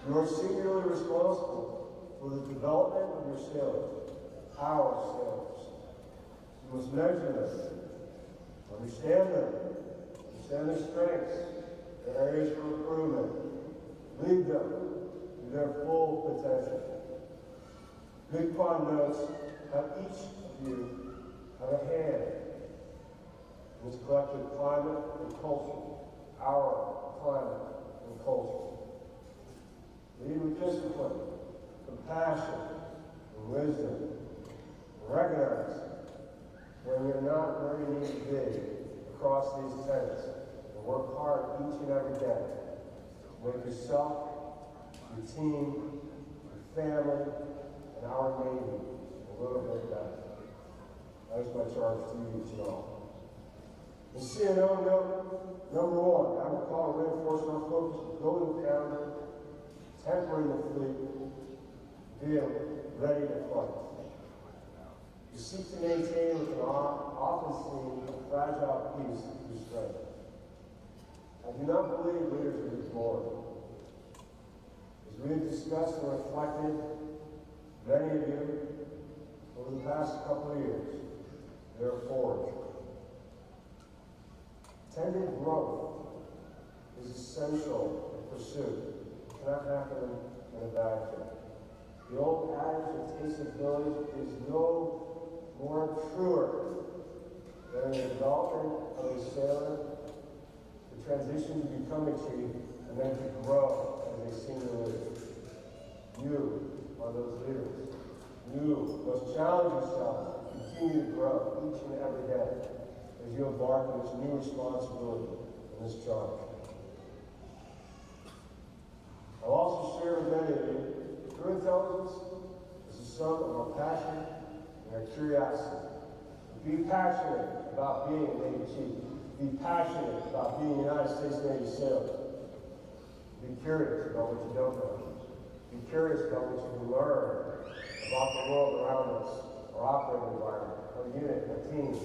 You are singularly responsible for the development of your sailors, our sailors. You must measure them, understand their strengths, their areas for improvement, lead them to their full potential. Big Pond notes how each of you have a hand in this collective climate and culture, our climate and culture. Lead with discipline, compassion, and wisdom. Recognize when you're not where you need to be across these tents, and work hard each and every day to make yourself, your team, your family, and our Navy a little bit better. That is my charge to you tonight. In CNO note number 1, I will call reinforcing our focus on building the calendar, tempering the fleet, being ready to fight. You seek to maintain what can often seem a fragile peace through strength. I do not believe leaders are ignored. As we have discussed and reflected, many of you, over the past couple of years, they are forged. Tended growth is essential in pursuit. It cannot happen in a vacuum. The old adage of taste of village is no more truer than the development of a sailor, the transition to become a chief, and then to grow as a senior leader. You are those leaders. You must challenge yourself to continue to grow each and every day as you embark on this new responsibility and this charge. I'll also share with many of you, true intelligence is the sum of our passion and our curiosity. Be passionate about being a Navy chief. Be passionate about being a United States Navy sailor. Be curious about what you don't know. Be curious about what you can learn about the world around us, our operating environment, our unit, our teams.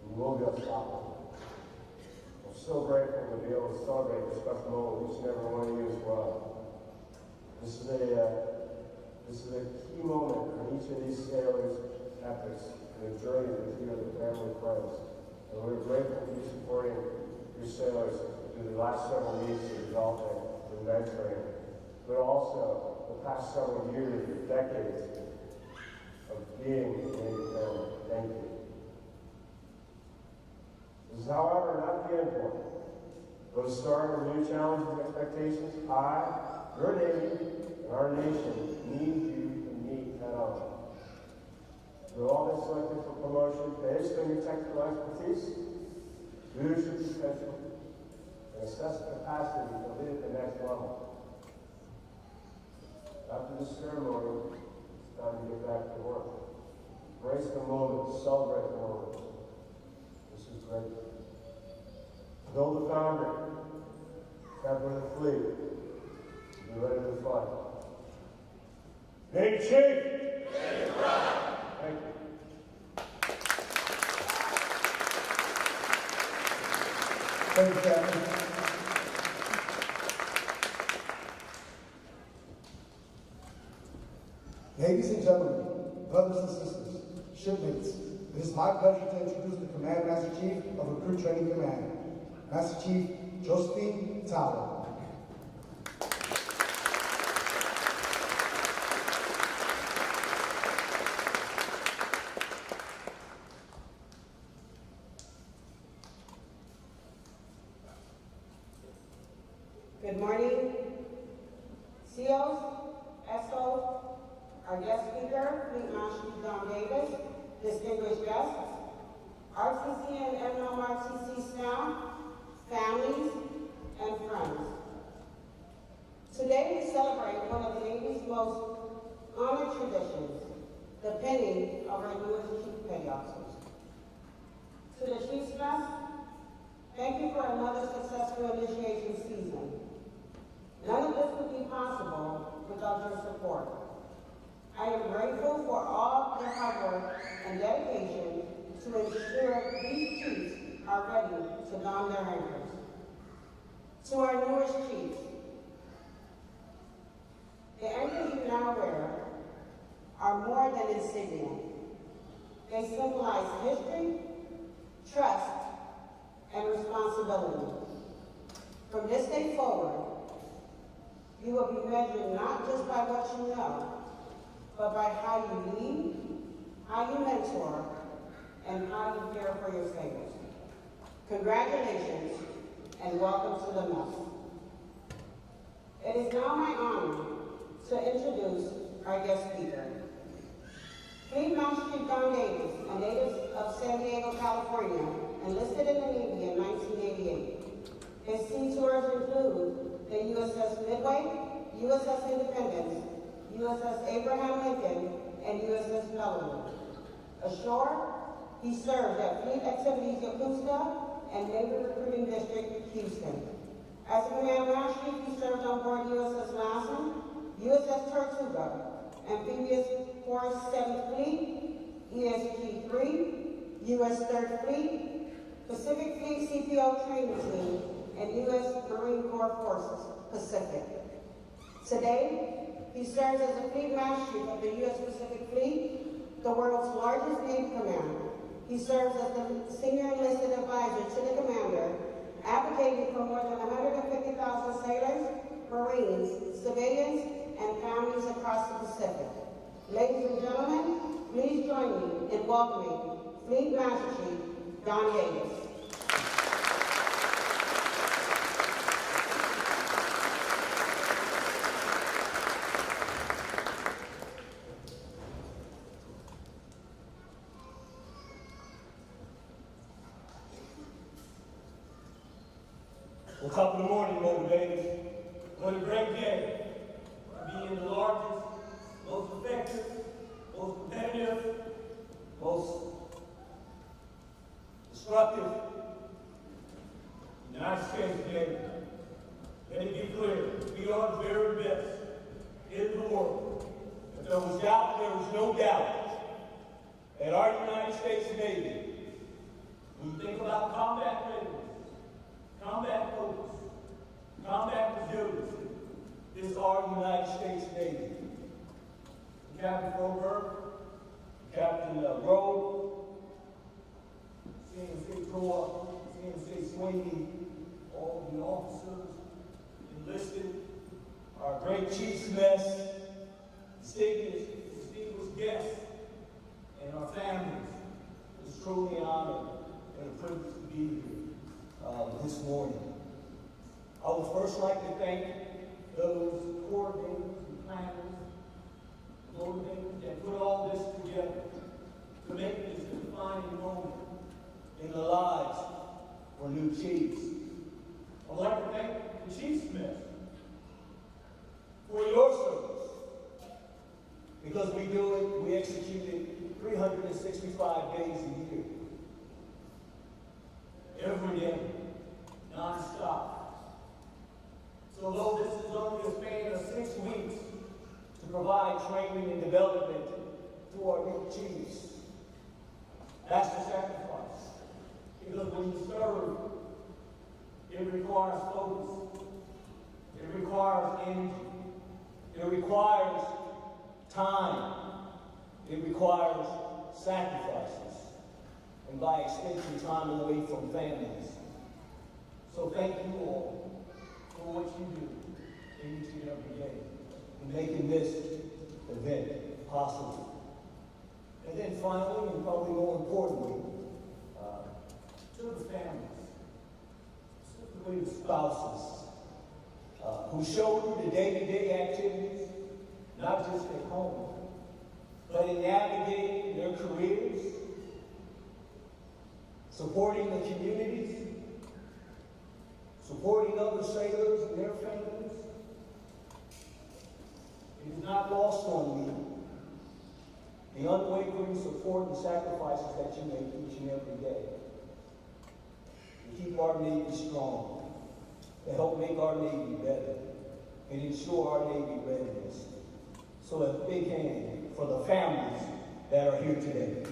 And you will be unstoppable. I'm so grateful to be able to celebrate this special moment with each and every one of you as well. This is a key moment in each of these sailors' efforts and their journey with you and their family and friends. And we're grateful for you supporting your sailors through the last several weeks of development and mentoring, but also the past several years or decades of being a Navy family. Thank you. This is, however, not the end point, but a start of new challenges and expectations your Navy, and our nation need you to meet head on. You've all been selected for promotion based on your technical expertise, leadership potential, and assess the capacity to lead at the next level. After this ceremony, it's time to get back to work. Embrace the moment, celebrate the moment. This is great. Build the foundry, temper the fleet, be ready to fight. Navy Chief! Navy Pride! Thank you. Thank you, Captain. Ladies and gentlemen, brothers and sisters, shipmates, it is my pleasure to introduce the Command Master Chief of Recruit Training Command, Master Chief Josephine Towler. Good morning, CEOs, ESCOs, our guest speaker, Fleet Master John Davis, distinguished guests, RTC and NMRTC staff, families, and friends. Today we celebrate one of the Navy's most honored traditions, the pinning of our newest chief petty officers. To the Chief's Mess, thank you for another successful initiation season. None of this would be possible without your support. I am grateful for all your hard work and dedication to ensure these chiefs are ready to don their anchors. To our newest chiefs, insignia. They symbolize history, trust, and responsibility. From this day forward, you will be measured not just by what you know, but by how you lead, how you mentor, and how you care for your seniors. Congratulations, and welcome to the mess. It is now my honor to introduce our guest speaker. Fleet Master John Davis, a native of San Diego, California, enlisted in the Navy in 1988. His sea tours include the USS Midway, USS Independence, USS Abraham Lincoln, and USS Bellarmine. Ashore, he served at Fleet Activities Yokosuka and Naval Recruiting District, Houston. As a Command Master Chief, he served on board USS Lassen, USS Tortuga, Amphibious Force 7th Fleet, ESG-3, U.S. 3rd Fleet, Pacific Fleet CPO Training Team, and U.S. Marine Corps Forces, Pacific. Today, he serves as the Fleet Master Chief of the U.S. Pacific Fleet, the world's largest Navy command. He serves as the Senior Enlisted Advisor to the Commander, advocating for more than 150,000 sailors, Marines, civilians, and families across the Pacific. Ladies and gentlemen, please join me in welcoming Fleet Master Chief John Davis. Well, top of the morning, motivators. What a great day to be in the largest, most effective, most competitive, most destructive United States Navy. Let it be clear, we are the very best in the world. If there was doubt, there was no doubt that our United States Navy, when you think about combat readiness, combat focus, combat resiliency, is our United States Navy. Captain Froberg, Captain Rowe, CNC Tor, CNC Sweeney, all the officers enlisted, our great Chiefs Mess, distinguished guests, and our families. It's truly an honor and a privilege to be here this morning. I would first like to thank those coordinators and planners, motivators that put all this together to make this a defining moment in the lives for new chiefs. I'd like to thank the Chiefs Mess for your service, because we do it, we execute it 365 days a year. Every day, non-stop. So though this is only a span of 6 weeks to provide training and development to our new chiefs, that's the sacrifice. Because when you serve, it requires focus. It requires energy. It requires time. It requires sacrifices. And by extension, time away from families. So thank you all for what you do each and every day in making this event possible. And then finally, and probably more importantly, to the families, specifically the spouses, who show you the day-to-day activities, not just at home, but in navigating their careers, supporting the communities, supporting other sailors and their families. It is not lost on me the unwavering support and sacrifices that you make each and every day to keep our Navy strong, to help make our Navy better, and ensure our Navy readiness. So a big hand for the families that are here today.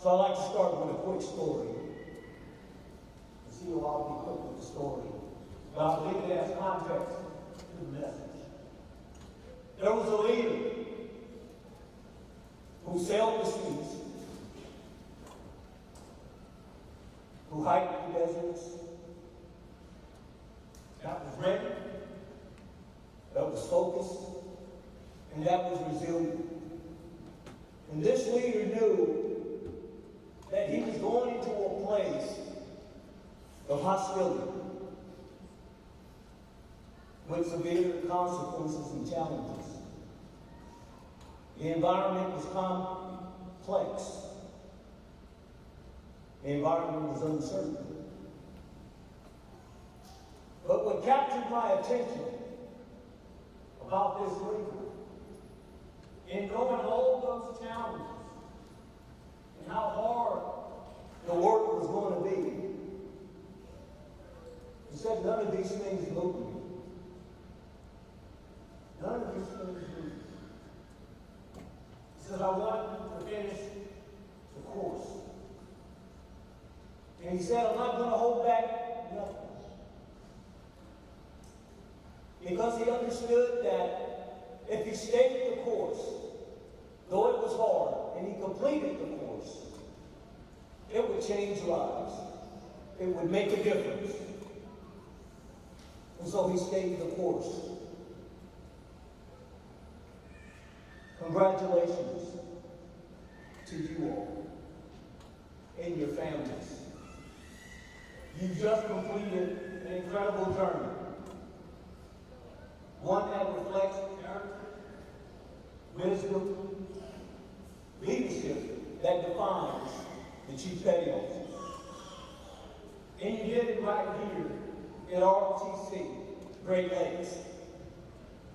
So I'd like to start with a quick story. The CEO, I'll be quick with the story, but I believe it has context to the message. There was a leader who sailed the seas, who hiked the deserts, that was ready, that was focused, and that was resilient. And this leader knew that he was going into a place of hostility with severe consequences and challenges. The environment was complex. The environment was uncertain. But what captured my attention about this leader, in knowing all those challenges and how hard the work was going to be, he said, none of these things move me. None of these things move me. He said, I want to finish the course. And he said, I'm not going to hold back nothing. Because he understood that if he stayed the course, though it was hard, and he completed the course, it would change lives. It would make a difference. And so he stayed the course. Congratulations to you all and your families. You've just completed an incredible journey. One that reflects character, wisdom, leadership that defines the Chief Petty Officer. And you did it right here at ROTC, Great Lakes,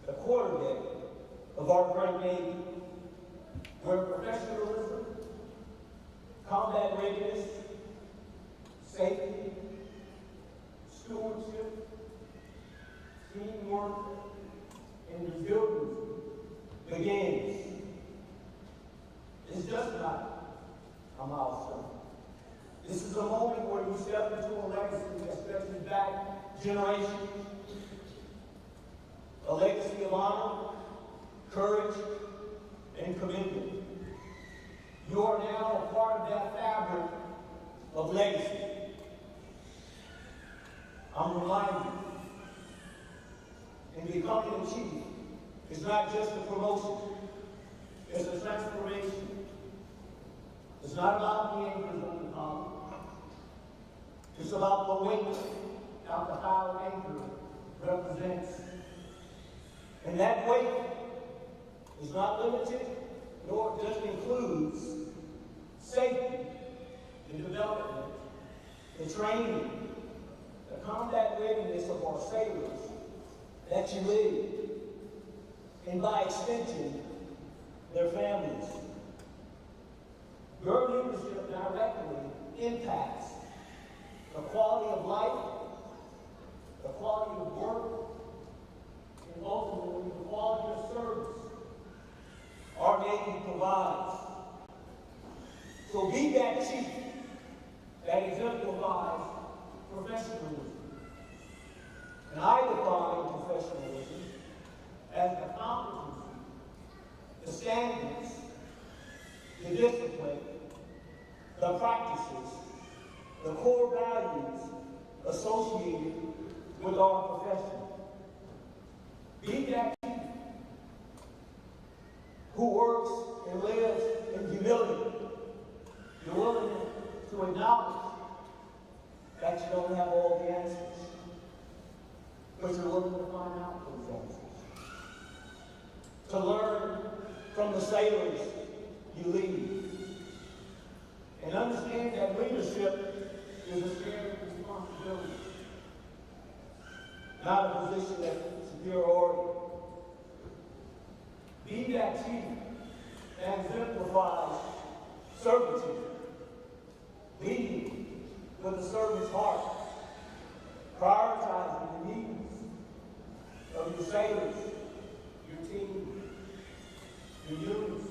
the quarterdeck of our great Navy, where professionalism, combat readiness, safety, stewardship, teamwork, and resilience begins. It's just not a milestone. This is a moment where you step into a legacy that stretches back generations. A legacy of honor, courage, and commitment. You are now a part of that fabric of legacy. I'm reminded, in becoming a chief, is not just a promotion, it's a transformation. It's not about the anchors on the column. It's about the weight that the high anchor represents. And that weight is not limited, nor just includes safety, the development, the training, the combat readiness of our sailors that you lead, and by extension, their families. Your leadership directly impacts the quality of life, the quality of work, and ultimately the quality of service our Navy provides. So be that chief that exemplifies professionalism. And I define professionalism as the competency, the standards, the discipline, the practices, the core values associated with our profession. Be that chief who works and lives in humility. You're willing to acknowledge that you don't have all the answers, but you're willing to find out those answers. To learn from the sailors you lead. And understand that leadership is a shared responsibility, not a position of superiority. Be that chief that exemplifies servitude, leading with a servant's heart, prioritizing the needs of your sailors, your team, your units,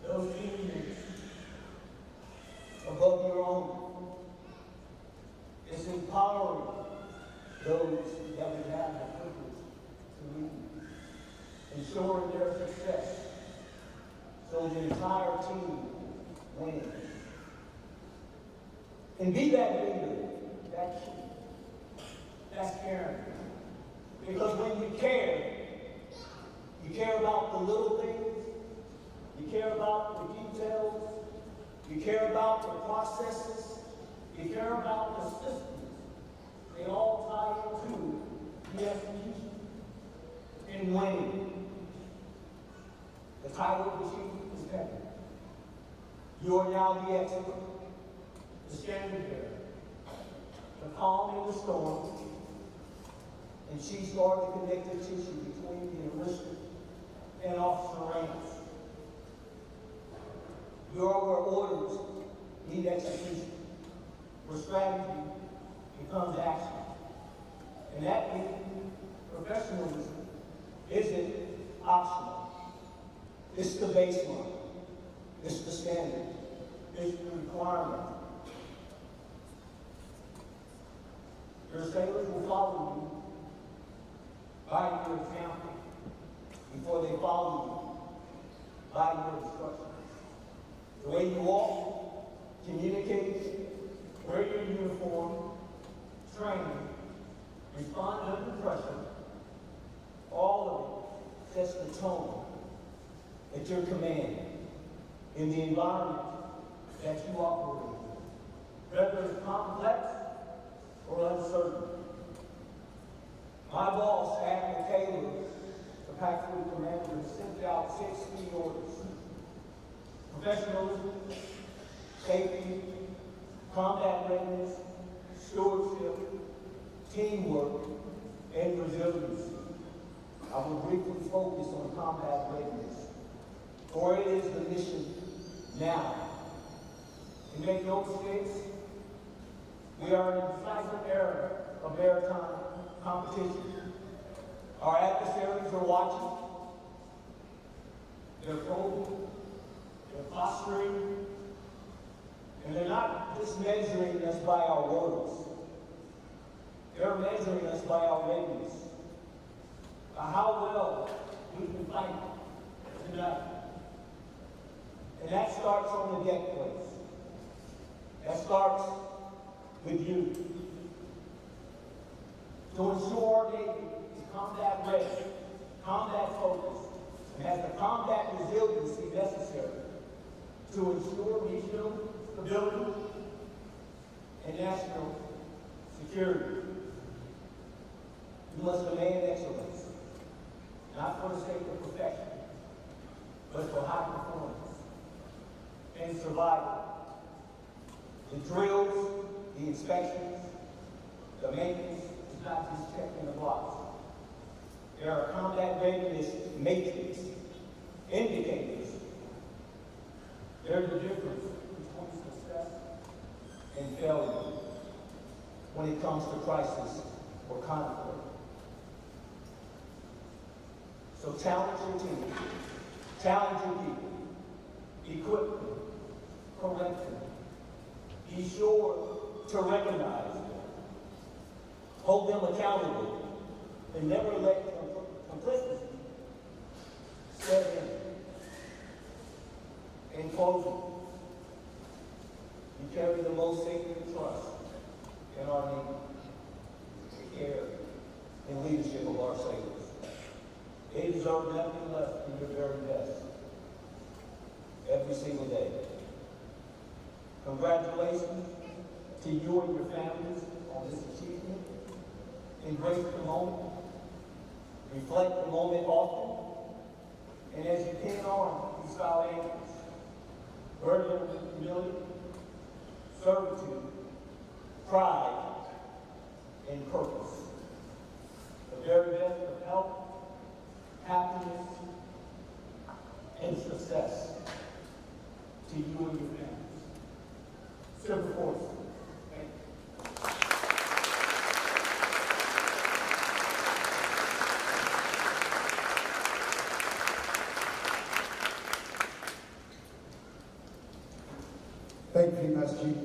those teammates. And be that leader, that chief. That's caring. Because when you care about the little things, you care about the details, you care about the processes, you care about the systems. They all tie into the execution and winning. The title of the chief is heaven. You are now the expert, the standard bearer, the calm in the storm, and she's guard the connective tissue between the enlisted and officer ranks. You are where orders meet execution, where strategy becomes action. And that means professionalism isn't optional. It's the baseline. It's the standard. It's the requirement. Your sailors will follow you by your example before they follow you by your instructions. The way you walk, communicate, wear your uniform, train, respond under pressure, all of it sets the tone at your command in the environment that you operate in, whether it's complex or uncertain. My boss, Admiral Taylor, the Pac 3 commander, sent out 6 key orders: professionalism, safety, combat readiness, stewardship, teamwork, and resiliency. I will briefly focus on combat readiness, for it is the mission now. And make no mistakes, we are in a decisive era of maritime competition. Our adversaries are watching. They're probing. They're posturing. And they're not just measuring us by our words. They're measuring us by our readiness, by how well we can fight tonight. And that starts on the deck place. That starts with you. To ensure our Navy is combat ready, combat focused, and has the combat resiliency necessary to ensure regional stability and national security. You must demand excellence, not for the sake of perfection, but for high performance and survival. The drills, the inspections, the maintenance is not just checking the box. There are combat readiness matrix indicators. There's a difference between success and failure when it comes to crisis or conflict. So challenge your team, challenge your people, equip them, correct them. Be sure to recognize them, hold them accountable, and never let complicity set in. In closing, you carry the most sacred trust in our Navy, the care and leadership of our sailors. They deserve nothing less than your very best every single day. Congratulations to you and your families on this achievement. Embrace the moment. Reflect the moment often. And as you pin on these style anchors, burden them with humility, servitude, pride, and purpose. The very best of health, happiness, and success to you and your families. Silver Force. Thank you. Thank you, Master Chief.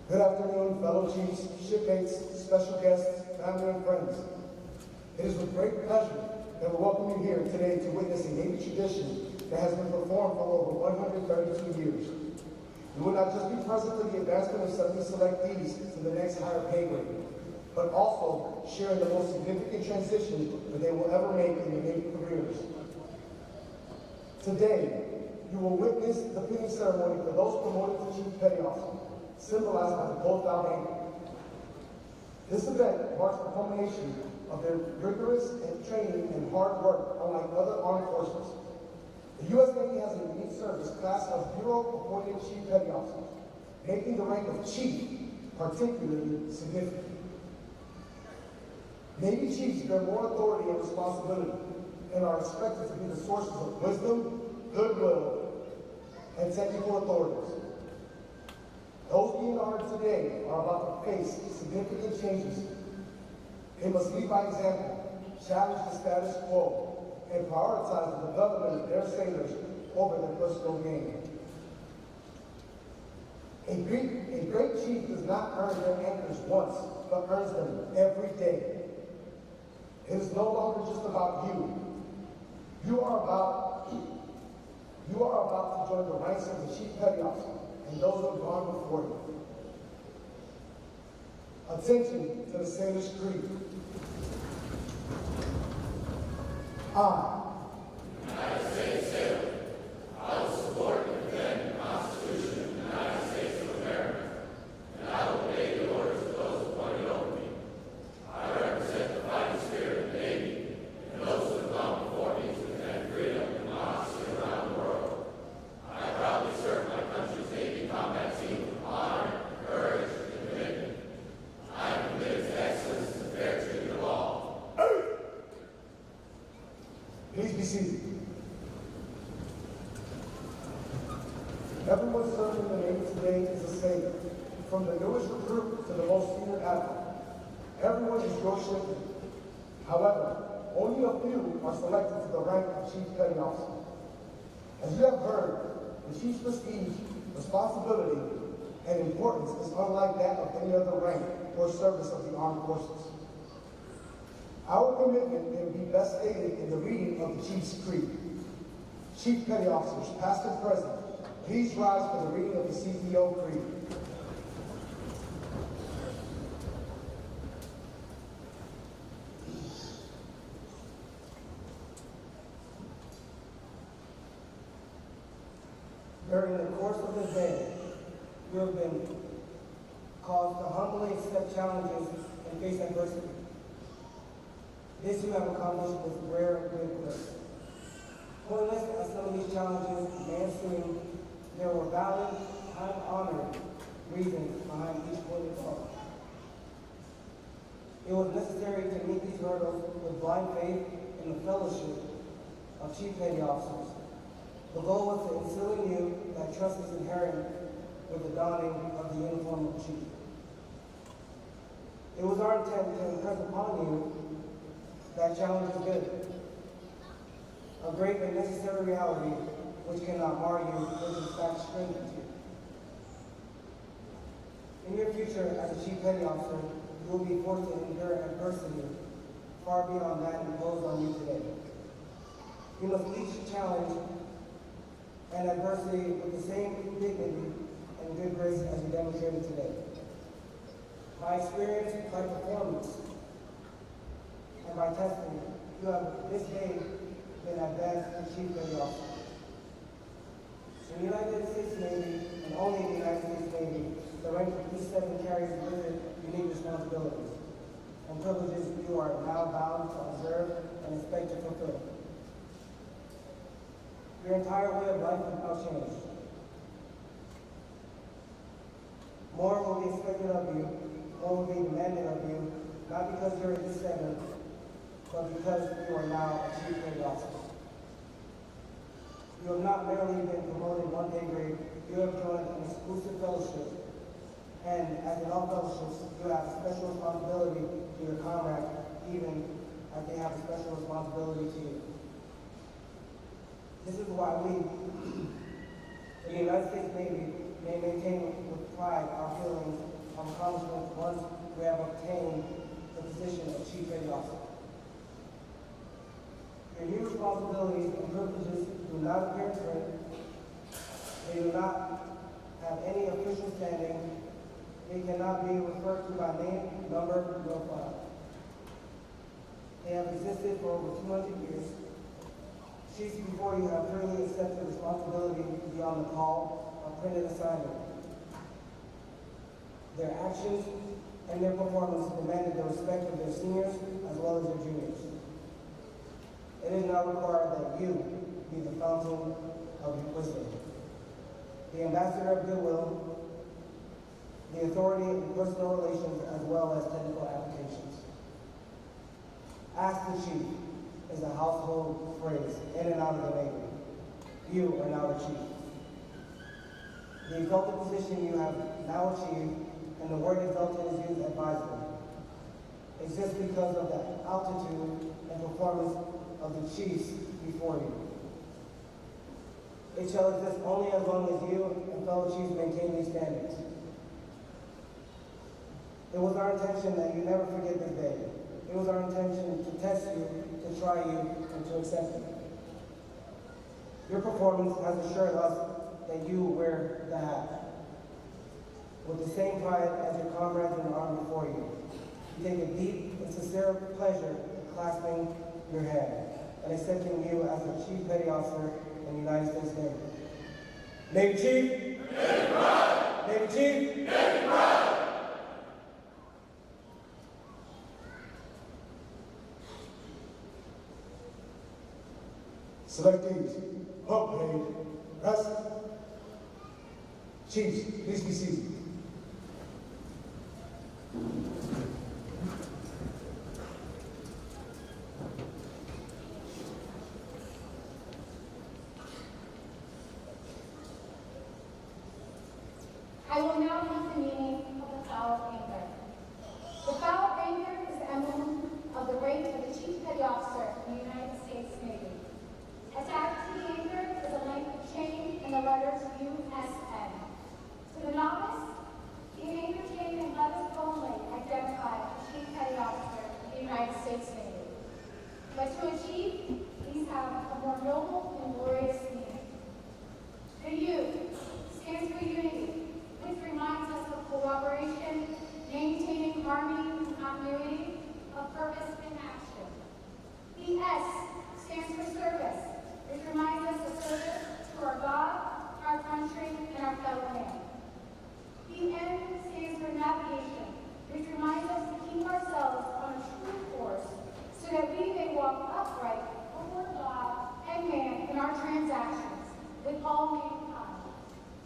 Good afternoon, fellow chiefs, shipmates, special guests, family, and friends. It is with great pleasure that we welcome you here today to witness a Navy tradition that has been performed for over 132 years. We will not just be present for the advancement of 70 selectees to the next higher pay grade, but also share in the most significant transition that they will ever make in their careers. Today, you will witness the pinning ceremony for those promoted to Chief Petty Officer, symbolized by the gold down banner. This event marks the culmination of their rigorous training and hard work, unlike other armed forces. The U.S. Navy has a unique service class of Bureau-appointed Chief Petty Officers, making the rank of Chief particularly significant. Navy Chiefs bear more authority and responsibility and are expected to be the sources of wisdom, goodwill, and technical authorities. Those being honored today are about to face significant changes. They must lead by example, challenge the status quo, and prioritize the development of their sailors over their personal gain. A great chief does not earn their anchors once, but earns them every day. It is no longer just about you. You are about to join the ranks of the Chief Petty Officer and those who have gone before you. Attention to the Sailor's Creed. I, United States sailor, I will support and defend the Constitution of the United States of America, and I will obey the orders of those appointed over me. I represent the fighting spirit of the Navy and those who have gone before me to defend freedom and democracy around the world. I proudly serve my country's Navy combat team with honor, courage, and commitment. I am committed to excellence and fair treatment of all. please be seated. Everyone serving in the Navy today is a sailor, from the newest recruit to the most senior admiral. Everyone is your shipmate. However, only a few are selected to the rank of Chief Petty Officer. As you have heard, the Chief's prestige, responsibility, and importance is unlike that of any other rank or service of the armed forces. Our commitment can be best stated in the reading of the Chief's Creed. Chief Petty Officers, past and present, please rise for the reading of the CEO Creed. During the course of this day, you have been caused to humbly accept challenges and face adversity. This you have accomplished with rare good grace. Pointless as some of these challenges may seem, there were valid, time-honored reasons behind each pointed cause. It was necessary to meet these hurdles with blind faith in the fellowship of Chief Petty Officers. The goal was to instill in you that trust is inherent with the donning of the uniform of chief. It was our intent to impress upon you that challenge is good, a great and necessary reality which cannot mar you, which in fact strengthens you. In your future as a Chief Petty Officer, you will be forced to endure adversity far beyond that imposed on you today. You must each challenge and adversity with the same dignity and good grace as you demonstrated today. By experience, by performance, and by testing, you have this day been advanced to Chief Petty Officer. In the United States Navy, and only in the United States Navy, the rank of P7 carries with it unique responsibilities and privileges you are now bound to observe and expect to fulfill. Your entire way of life will now change. More will be expected of you, more will be demanded of you, not because you're a descendant, but because you are now a Chief Petty Officer. You have not merely been promoted one pay grade, you have joined an exclusive fellowship. And as in all fellowships, you have a special responsibility to your comrades, even as they have a special responsibility to you. This is why we, the United States Navy, may maintain with pride our feelings of accomplishment once we have obtained the position of Chief Petty Officer. Your new responsibilities and privileges do not appear in print. They do not have any official standing, they cannot be referred to by name, number, nor file. They have existed for over 200 years. Chiefs before you have freely accepted responsibility to be on the call of printed assignment. Their actions and their performance demanded the respect of their seniors as well as their juniors. It is now required that you be the fountain of wisdom, the ambassador of goodwill, the authority in personal relations as well as technical applications. Ask the chief is a household phrase in and out of the Navy. You are now the chief. The exalted position you have now achieved, and the word exalted is used advisedly, exists because of the altitude and performance of the chiefs before you. It shall exist only as long as you and fellow chiefs maintain these standards. It was our intention that you never forget this day. It was our intention to test you, to try you, and to accept you. Your performance has assured us that you wear the hat with the same pride as your comrades in the army before you. You take a deep and sincere pleasure in clasping your hand and accepting you as the Chief Petty Officer in the United States Navy. Navy Chief! Navy Pride! Navy Chief! Navy Pride! Selectees, pump parade, rest. Chiefs, please be seated. I will now read the meaning of the foul anchor. The foul anchor is the emblem of the rank of the Chief Petty Officer in the United States Navy. Attached to the anchor is a length of chain and the letters USN. To the novice, the anchor chain and letters only identify the Chief Petty Officer of the United States Navy. But to a chief, these have a more noble and glorious meaning. The U stands for unity, which reminds us of cooperation, maintaining harmony and continuity of purpose and action. The S stands for service, which reminds us of service to our God, our country, and our fellow man. The N stands for navigation, which reminds us to keep ourselves on a true course so that we may walk upright before God and man in our transactions with all mankind,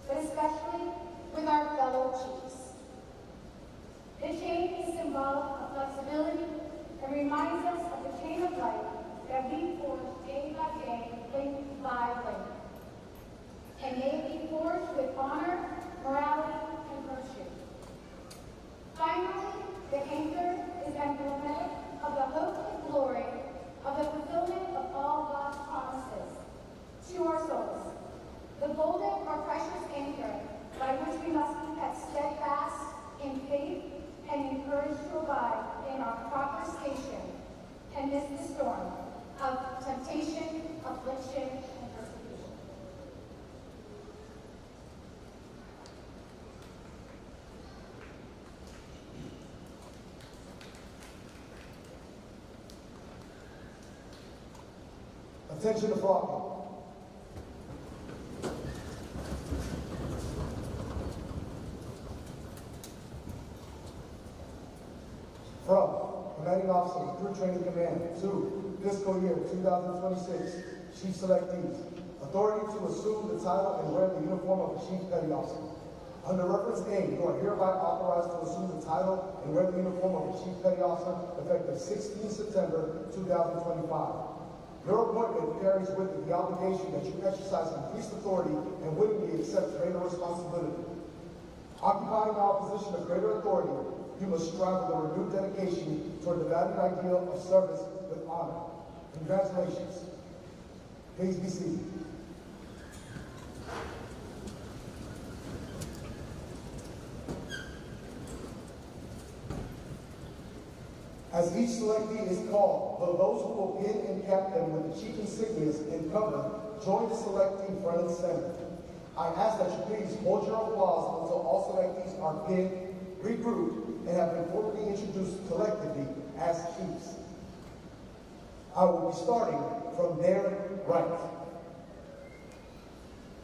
but especially with our fellow chiefs. The chain is symbolic of flexibility and reminds us of the chain of life that we forge day by day, link by link. And may it be forged with honor, morality, and virtue. Finally, the anchor is emblematic of the hope and glory of the fulfillment of all God's promises to our souls. The golden or precious anchor by which we must be kept steadfast in faith and encouraged to abide in our proper station amidst the storm of temptation, affliction, and persecution. Attention to flocking. From Commanding Officer, Recruit Training Command, to fiscal year 2026, Chief Selectees, authority to assume the title and wear the uniform of the Chief Petty Officer. Under reference A, you are hereby authorized to assume the title and wear the uniform of the Chief Petty Officer effective 16 September 2025. Your appointment carries with it the obligation that you exercise increased authority and willingly accept greater responsibility. Occupying our position of greater authority, you must strive with a renewed dedication toward the valued ideal of service with honor. Congratulations. Please be seated. As each selectee is called, will those who will pin and cap them with the chief insignias and cover join the selectee front and center. I ask that you please hold your applause until all selectees are pinned, regrouped, and have been formally introduced collectively as chiefs. I will be starting from their right.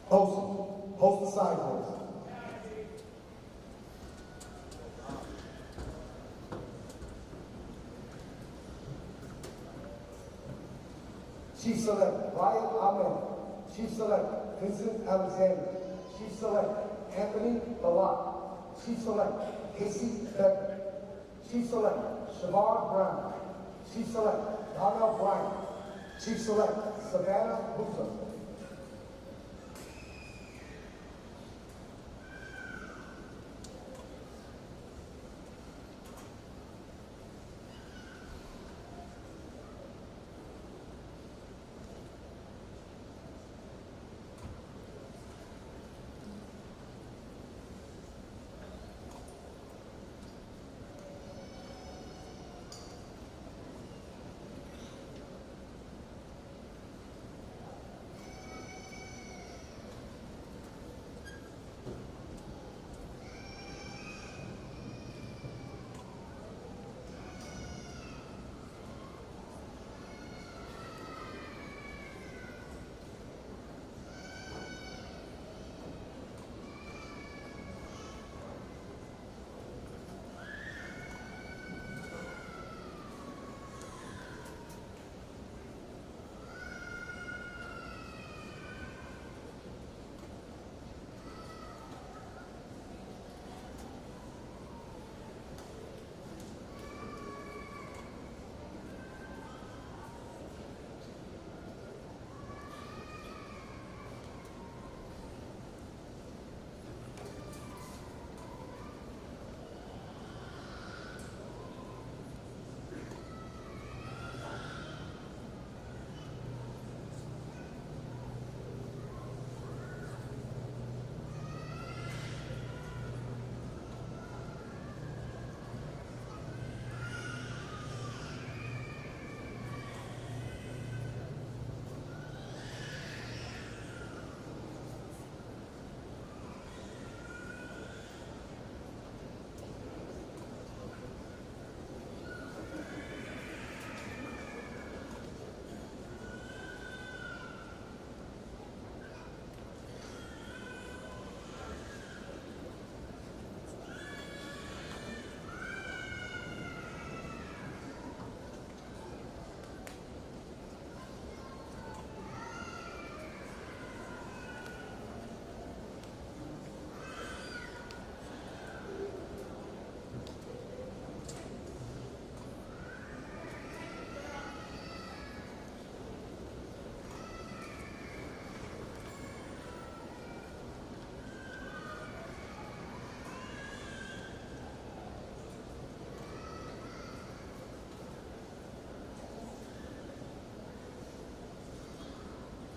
Host the side boys. Chief Select Ryan Ahmed. Chief Select Vincent Alexander. Chief Select Anthony Balat. Chief Select Casey Becker. Chief Select Shavar Brown. Chief Select Donnell Bryant. Chief Select Savannah Boozer.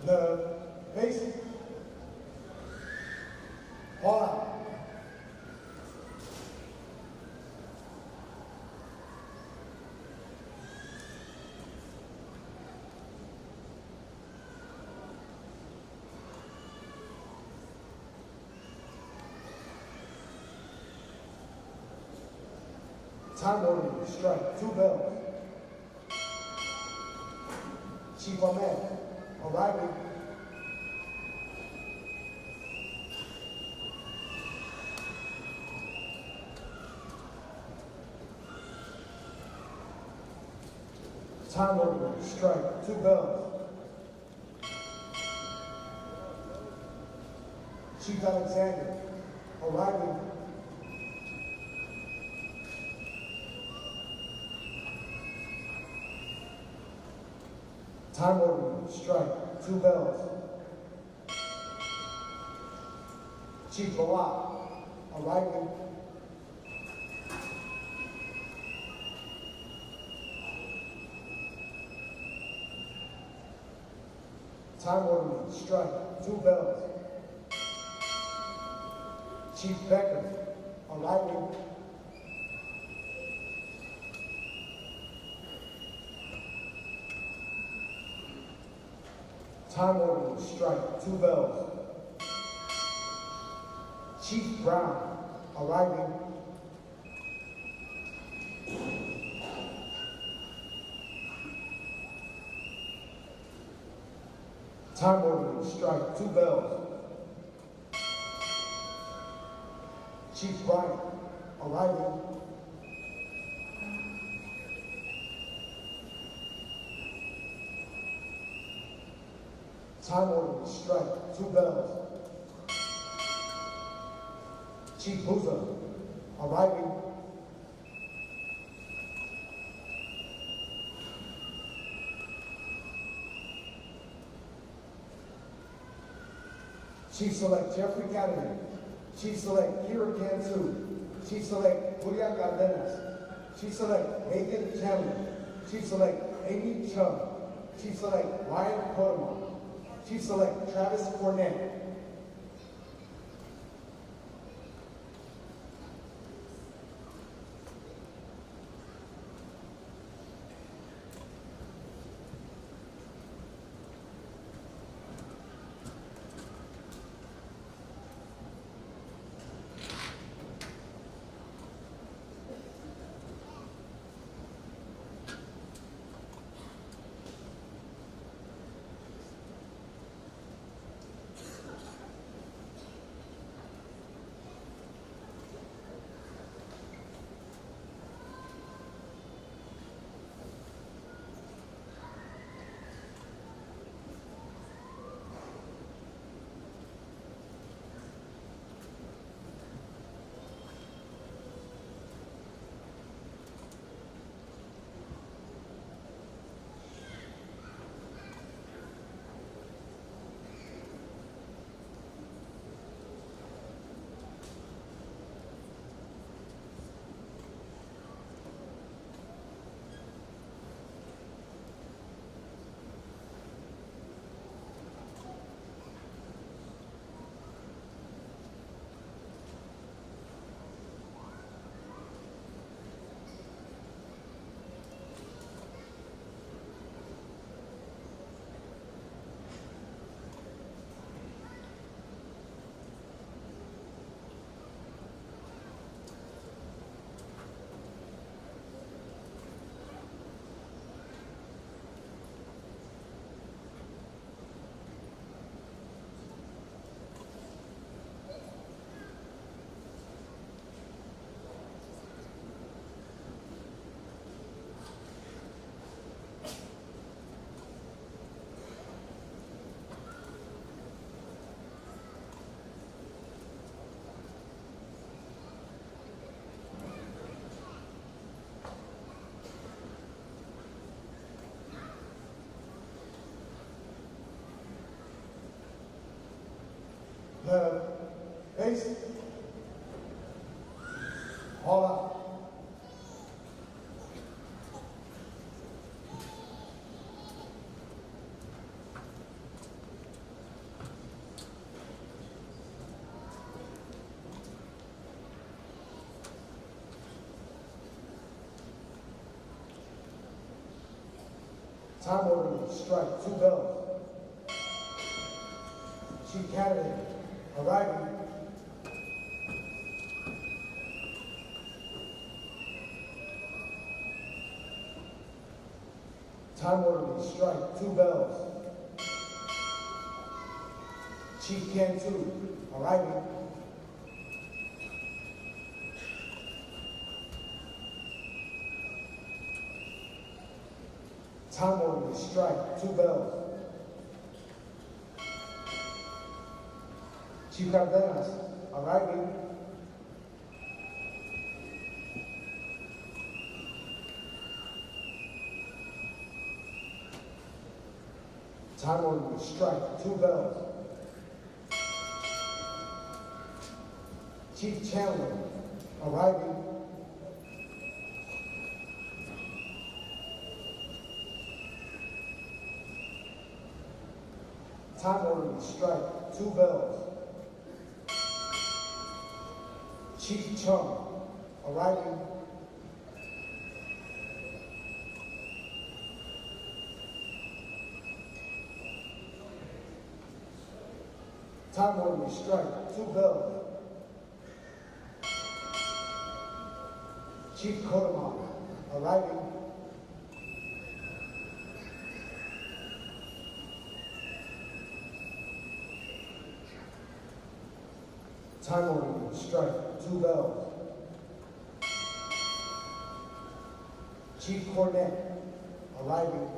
The basic. All out. Time order, strike, 2 bells. Chief Ahmed, arriving. Time order, strike, 2 bells. Chief Alexander, arriving. Time order, strike, 2 bells. Chief Balat, arriving. Time order, strike, 2 bells. Chief Becker, arriving. Time order, strike, 2 bells. Chief Brown, arriving. Time order, strike 2 bells. Chief Bryant, arriving. Time order, strike 2 bells. Chief Boozer, arriving. Chief Select Jeffrey Kennedy. Chief Select Kira Cantu. Chief Select Julia Cardenas. Chief Select Nathan Chandler. Chief Select Amy Chung. Chief Select Ryan Cordemar. Chief Select Travis Fournette. The base, all out. Time order, strike 2 bells. Chief candidate, arriving. Time order, strike 2 bells. Chief Cantu, arriving. Time order, strike 2 bells. Chief Cardenas, arriving. Time order, strike 2 bells. Chief Chandler, arriving. Time order, strike 2 bells. Chief Chung, arriving. Time order, strike 2 bells. Chief Kodama, arriving. Time order, strike, 2 bells. Chief Cornet, arriving.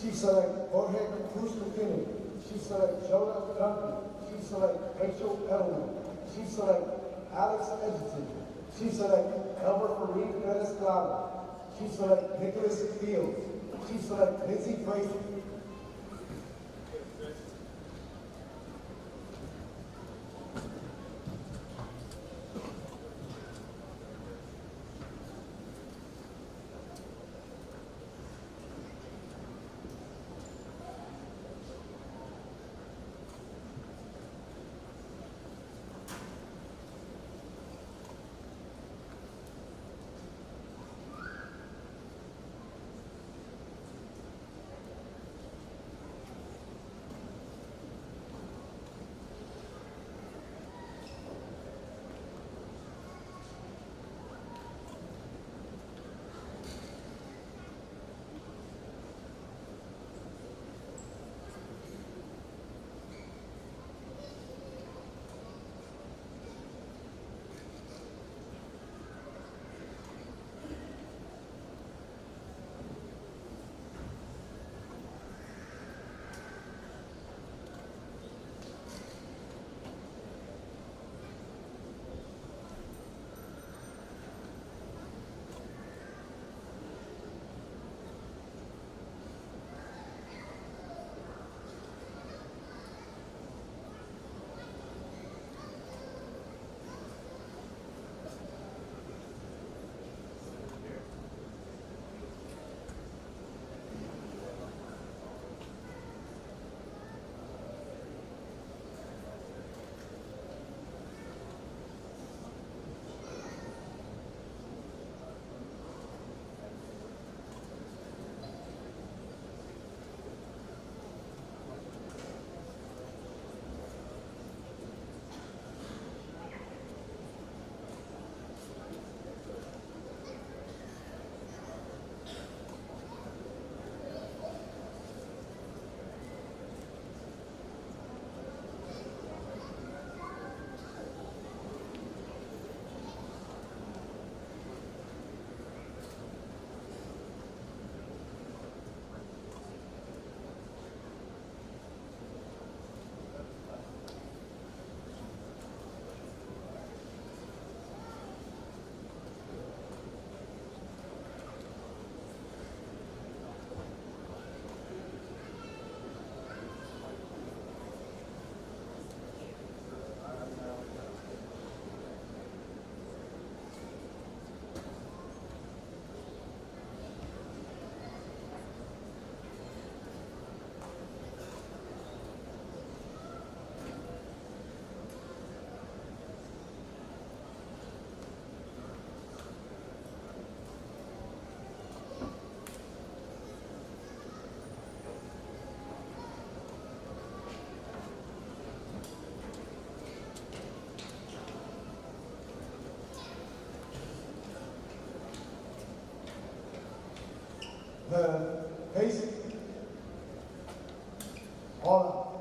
Chief Select Jorge Cruz McKinney. Chief Select Jonah Duncan. Chief Select Rachel Edelman. Chief Select Alex Edgerton. Chief Select Elmer Fareed Venezuela. Chief Select Nicholas Fields. Chief Select Lindsey Fraser. The basic, all out.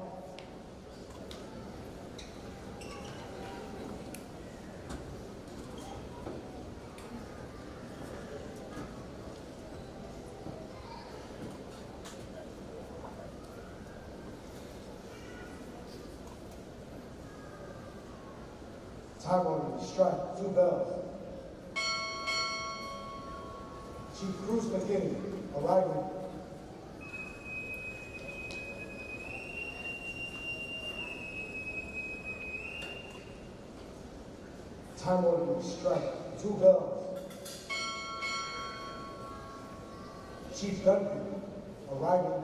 Time order, strike, 2 bells. Chief Cruz McKinney, arriving. Time order, strike, 2 bells. Chief Duncan, arriving.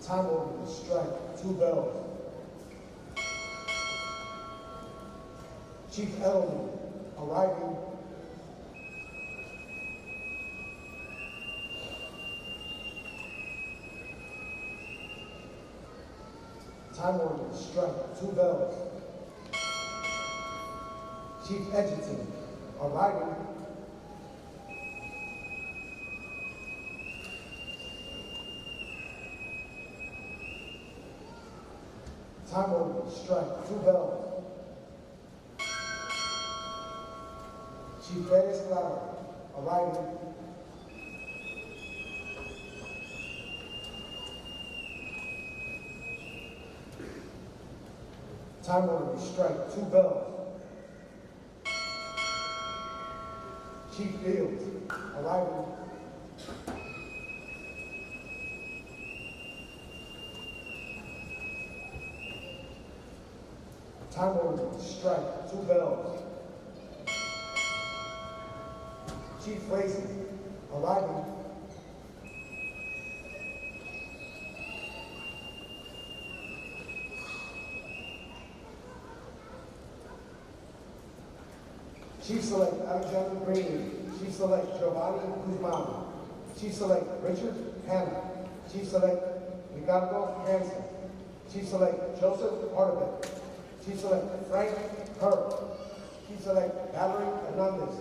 Time order, strike, 2 bells. Chief Edelman, arriving. Time order, strike, 2 bells. Chief Edgerton, arriving. Time order, strike, 2 bells. Chief Perez Clara, arriving. Time order, strike, 2 bells. Chief Fields, arriving. Time order, strike, 2 bells. Chief Lacy, arriving. Chief Select Alexander Brady. Chief Select Giovanni Guzman. Chief Select Richard Hanna. Chief Select Ricardo Hansen. Chief Select Joseph Hardbeck. Chief Select Frank Herb. Chief Select Valerie Hernandez.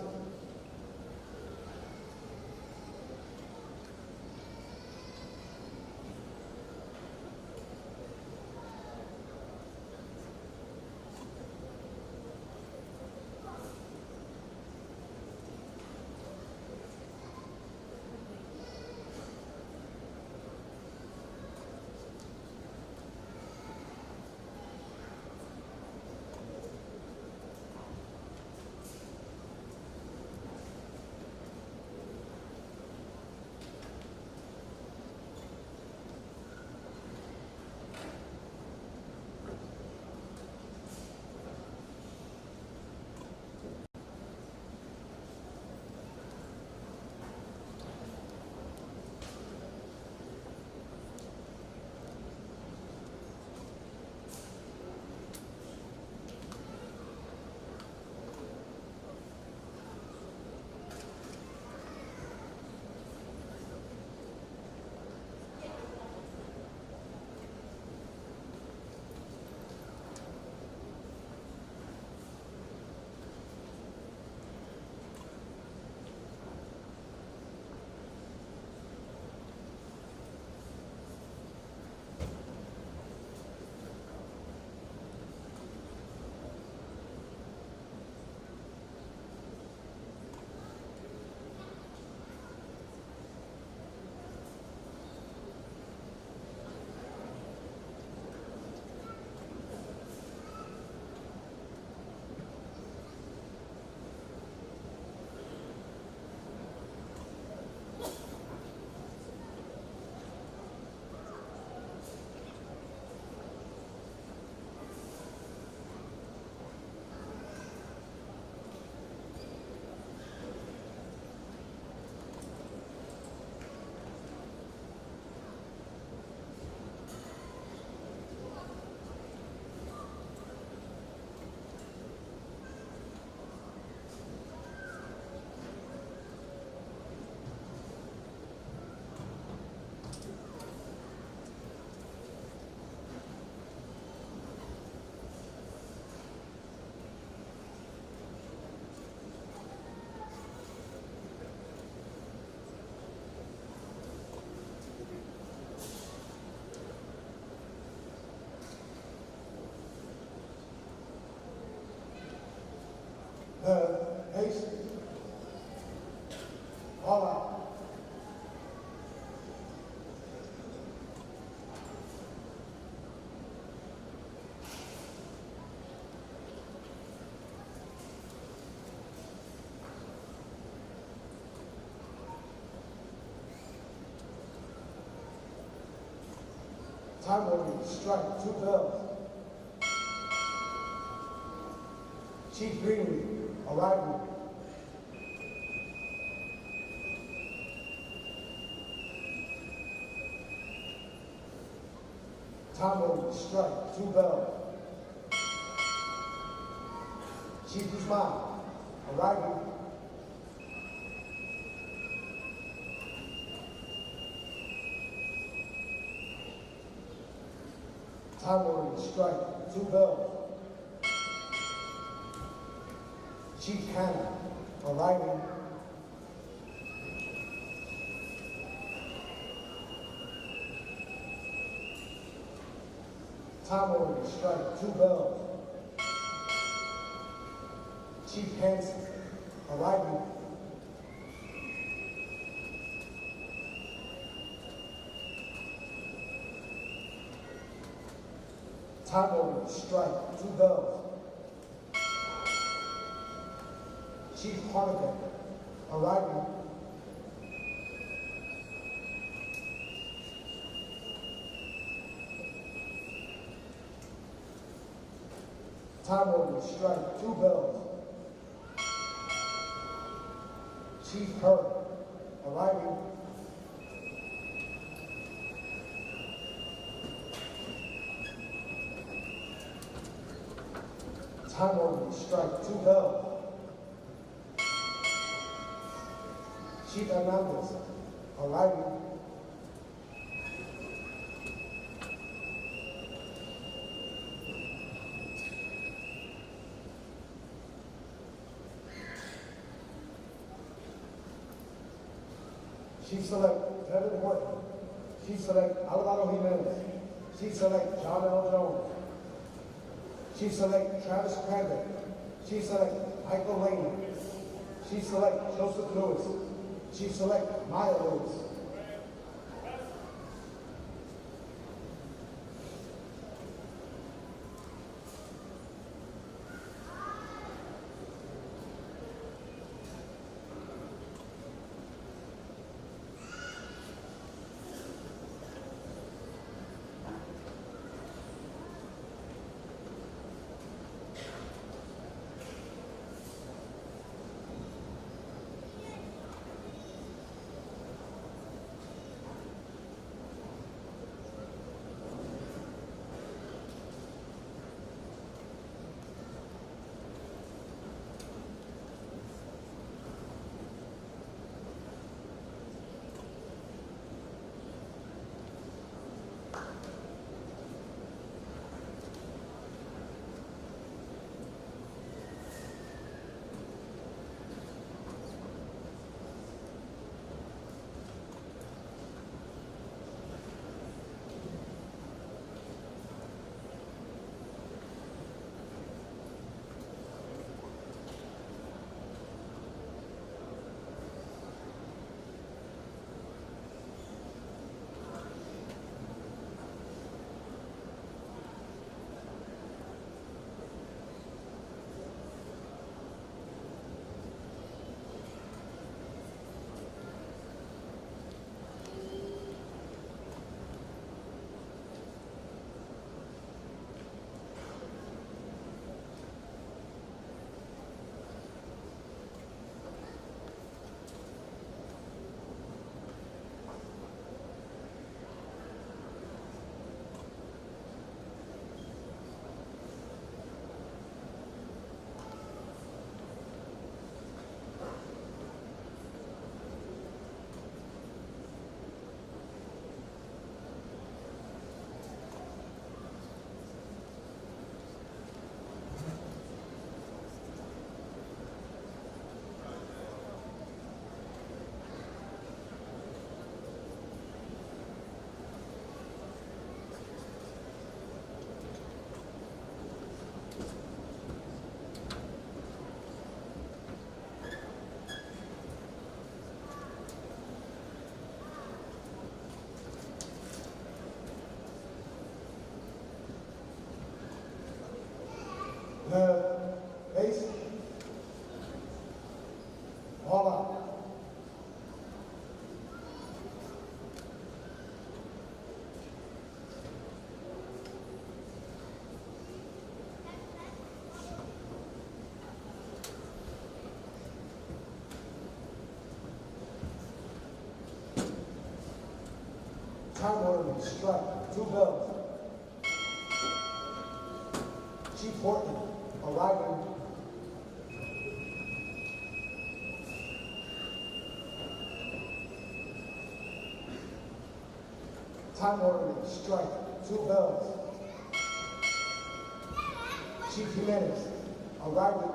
Haste. All out. Time order, strike, 2 bells. Chief Greenlee, arrival. Time order, strike, 2 bells. Chief Guzman, arriving. Time order to strike 2 bells. Chief Hannah arriving. Time order to strike 2 bells. Chief Hanson arriving. Time order to strike 2 bells. Chief Harnabeck arriving. Time order to strike 2 bells. Chief Hurd arriving. Time order to strike 2 bells. Chief Hernandez arriving. Chief Select Devin Horton. Chief Select Alvaro Jimenez. Chief Select John L. Jones. Chief Select Travis Crandall. Chief Select Michael Lehman. Chief Select Joseph Lewis. Chief Select Maya Lewis. The base, all out. Time order to strike 2 bells. Chief Horton arriving. Time orderly, strike, 2 bells. Chief Jimenez, arriving.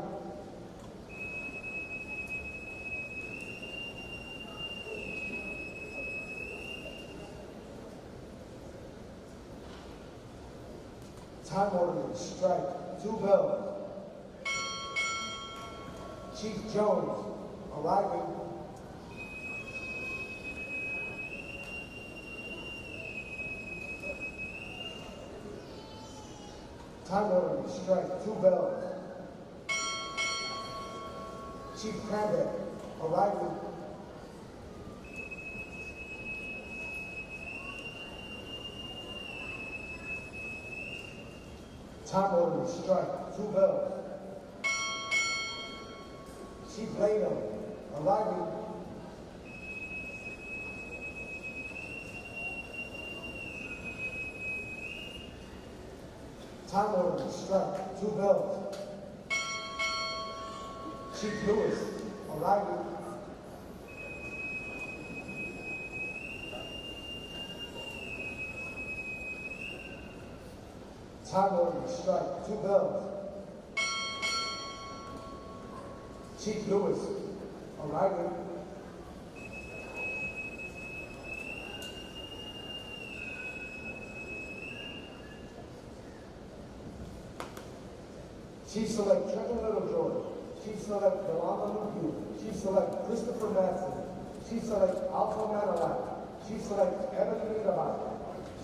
Time orderly, strike, 2 bells. Chief Jones, arriving. Time orderly, strike, 2 bells. Chief Cranbeck, arriving. Time orderly, strike, 2 bells. Chief Lano, arriving. Time orderly, strike, 2 bells. Chief Lewis, arriving. Time orderly, strike, 2 bells. Chief Lewis, arriving. Chief Select Trenton Littlejoy, Chief Select Yolanda McHugh, Chief Select Christopher Matson, Chief Select Alto Manalak, Chief Select Ebony Mirabai,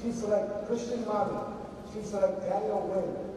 Chief Select Christian Mani, Chief Select Daniel Wynn.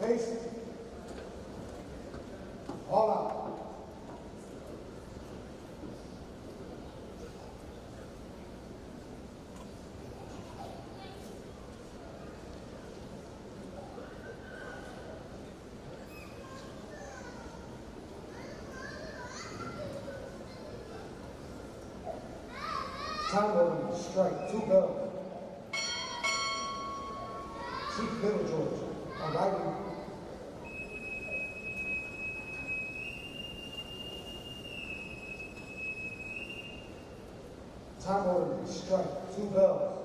Face, all out. Time order, strike, 2 bells. Chief Little George, arriving. Time order, strike, 2 bells.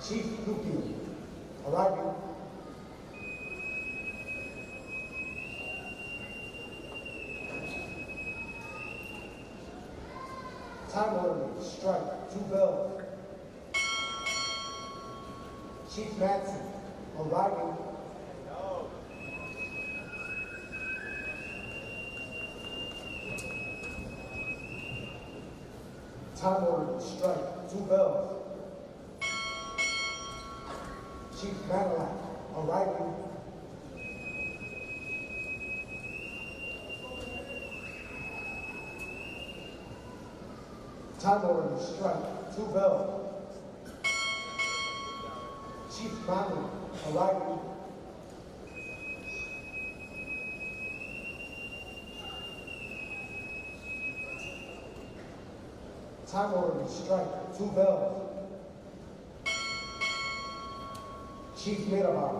Chief Lupio, arriving. Time order, strike, 2 bells. Chief Matson, arriving. Time order, strike, 2 bells. Chief Manilak, arriving. Time order, strike, 2 bells. Chief Manu, arriving. Time order, strike, 2 bells. Chief Mirabar,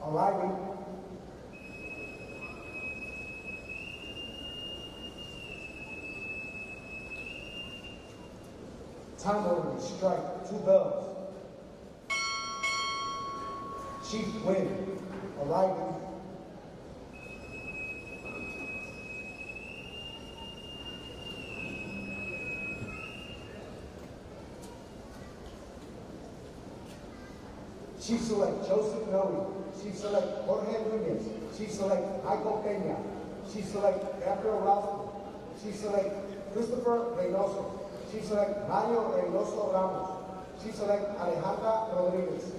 arriving. Time order, strike, 2 bells. Chief Wynn, arriving. Chief Select Joseph Noe. Chief Select Jorge Nunez. Chief Select Michael Peña. Chief Select Gabriel Ralph. Chief Select Christopher Reynoso. Chief Select Mario Reynoso Ramos. Chief Select Alejandra Rodriguez.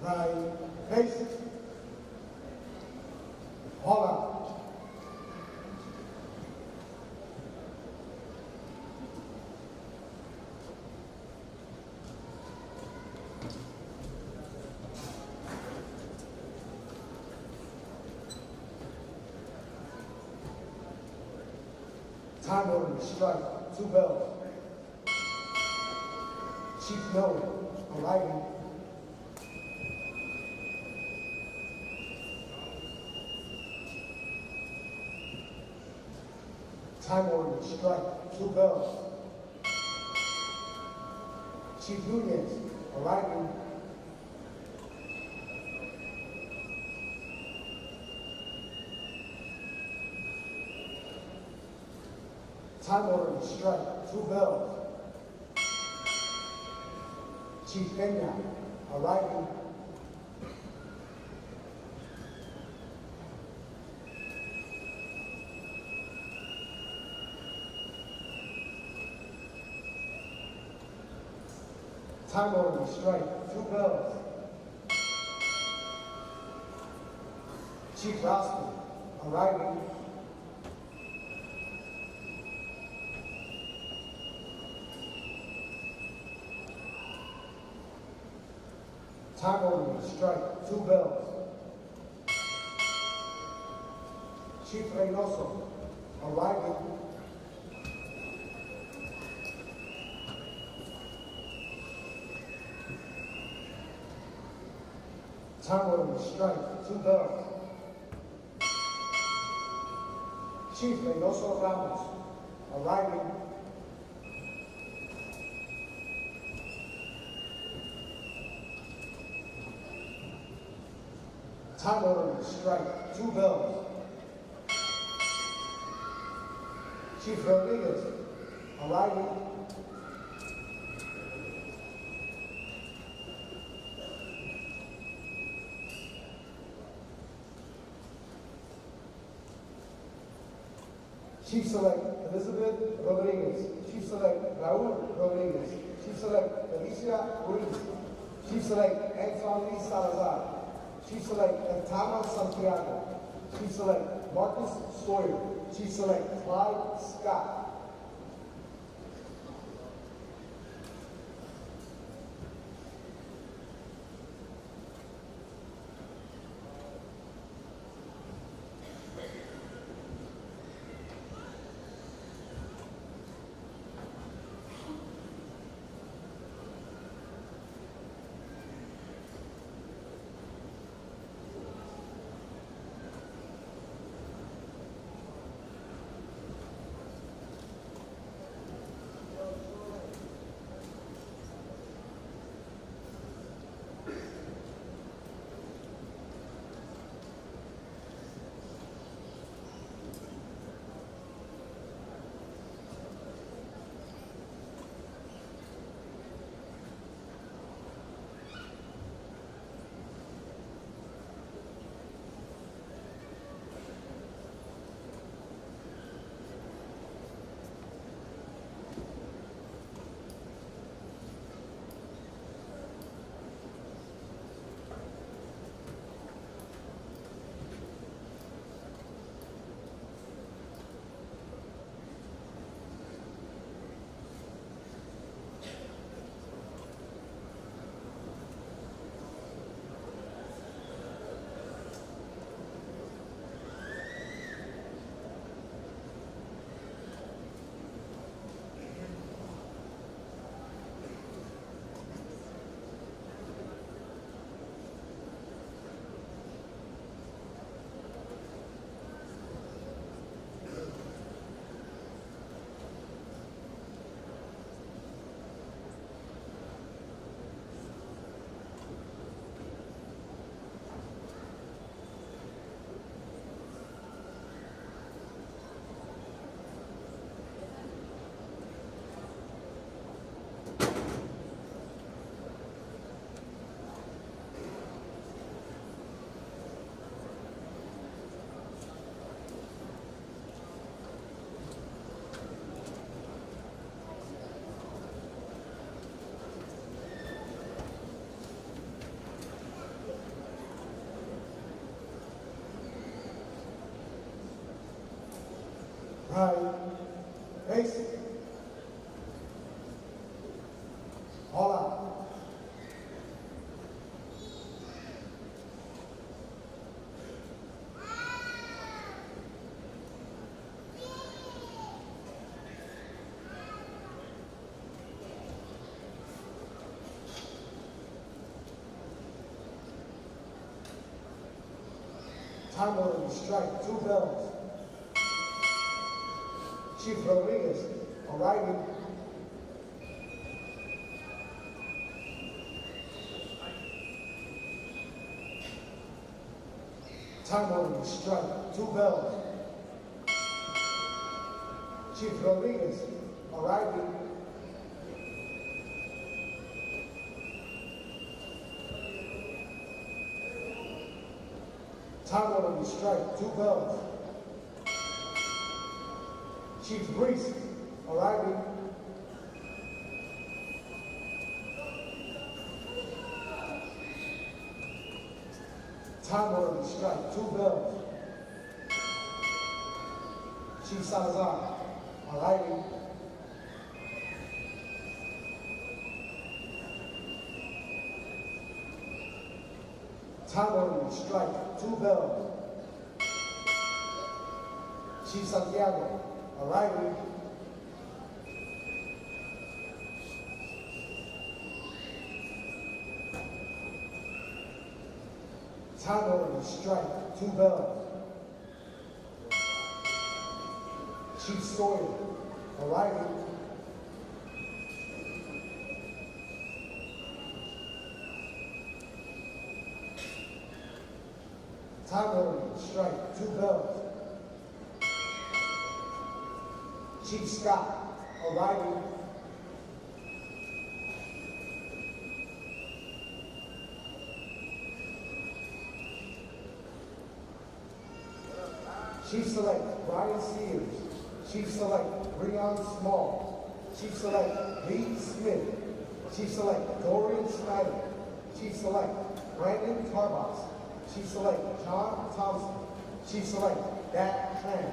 Right, base. All out. Time order, strike, 2 bells. Chief Noe, arriving. Time order, strike, 2 bells. Chief Nunez, arriving. Time order, strike, 2 bells. Chief Peña, arriving. Time order, strike, 2 bells. Chief Roscoe, arriving. Time order, strike, 2 bells. Chief Reynoso, arriving. Time order, strike, 2 bells. Chief Reynoso Ramos, arriving. Time order, strike, 2 bells. Chief Rodriguez, arriving. Chief Select Elizabeth Rodriguez. Chief Select Raul Rodriguez. Chief Select Felicia Ruiz. Chief Select Anton Lee Salazar. Chief Select Antano Santiago. Chief Select Marcus Sawyer. Chief Select Clyde Scott. Right. Basic. All out. Time order, strike, 2 bells. Chief Rodriguez, arriving. Time order to strike, 2 bells. Chief Rodriguez, arriving. Time order to strike, 2 bells. Chief Reese, arriving. Time order to strike, 2 bells. Chief Salazar, arriving. Time order to strike, 2 bells. Chief Santiago, arriving. Time order to strike, 2 bells. Chief Sawyer, arriving. Time order to strike, 2 bells. Chief Scott, arriving. Chief Select Brian Sears. Chief Select Breon Small. Chief Select Lee Smith. Chief Select Dorian Snyder. Chief Select Brandon Tarbos. Chief Select John Thompson. Chief Select Dak Tran.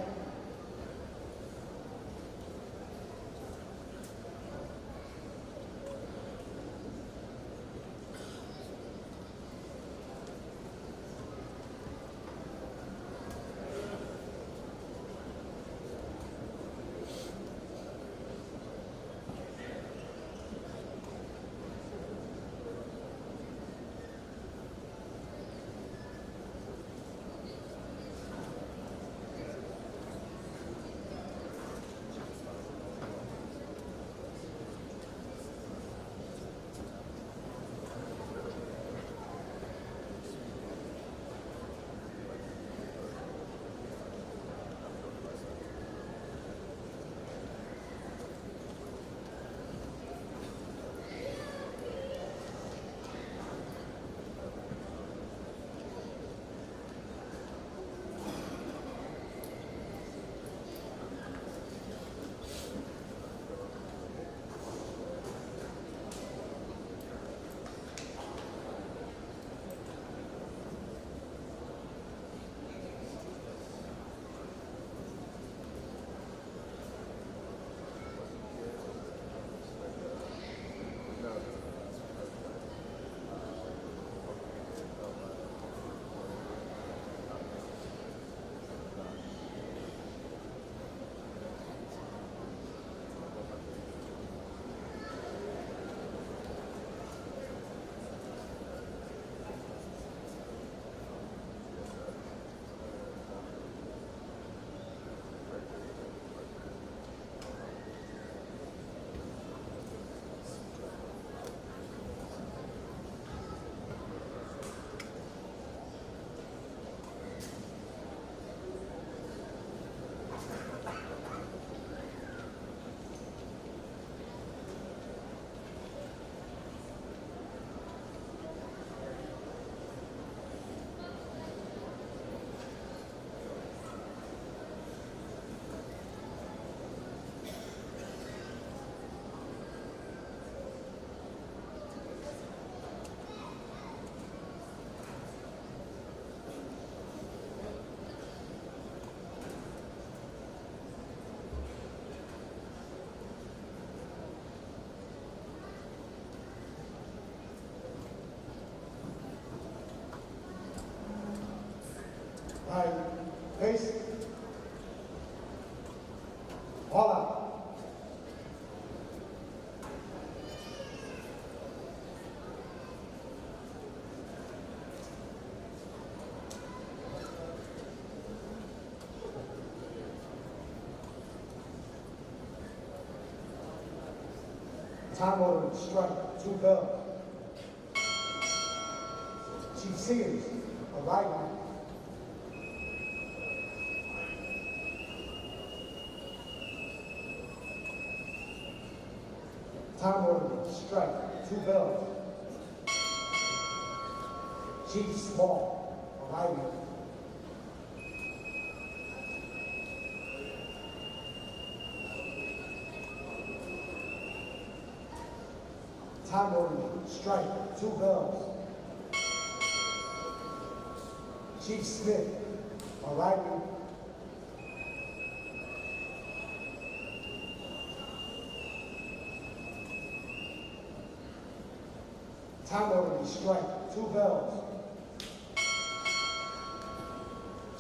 Face. All out. Time order to strike 2 bells. Chief Sears, arriving. Time order to strike 2 bells. Chief Small, arriving. Time order to strike 2 bells. Chief Smith, arriving. Time order to strike 2 bells.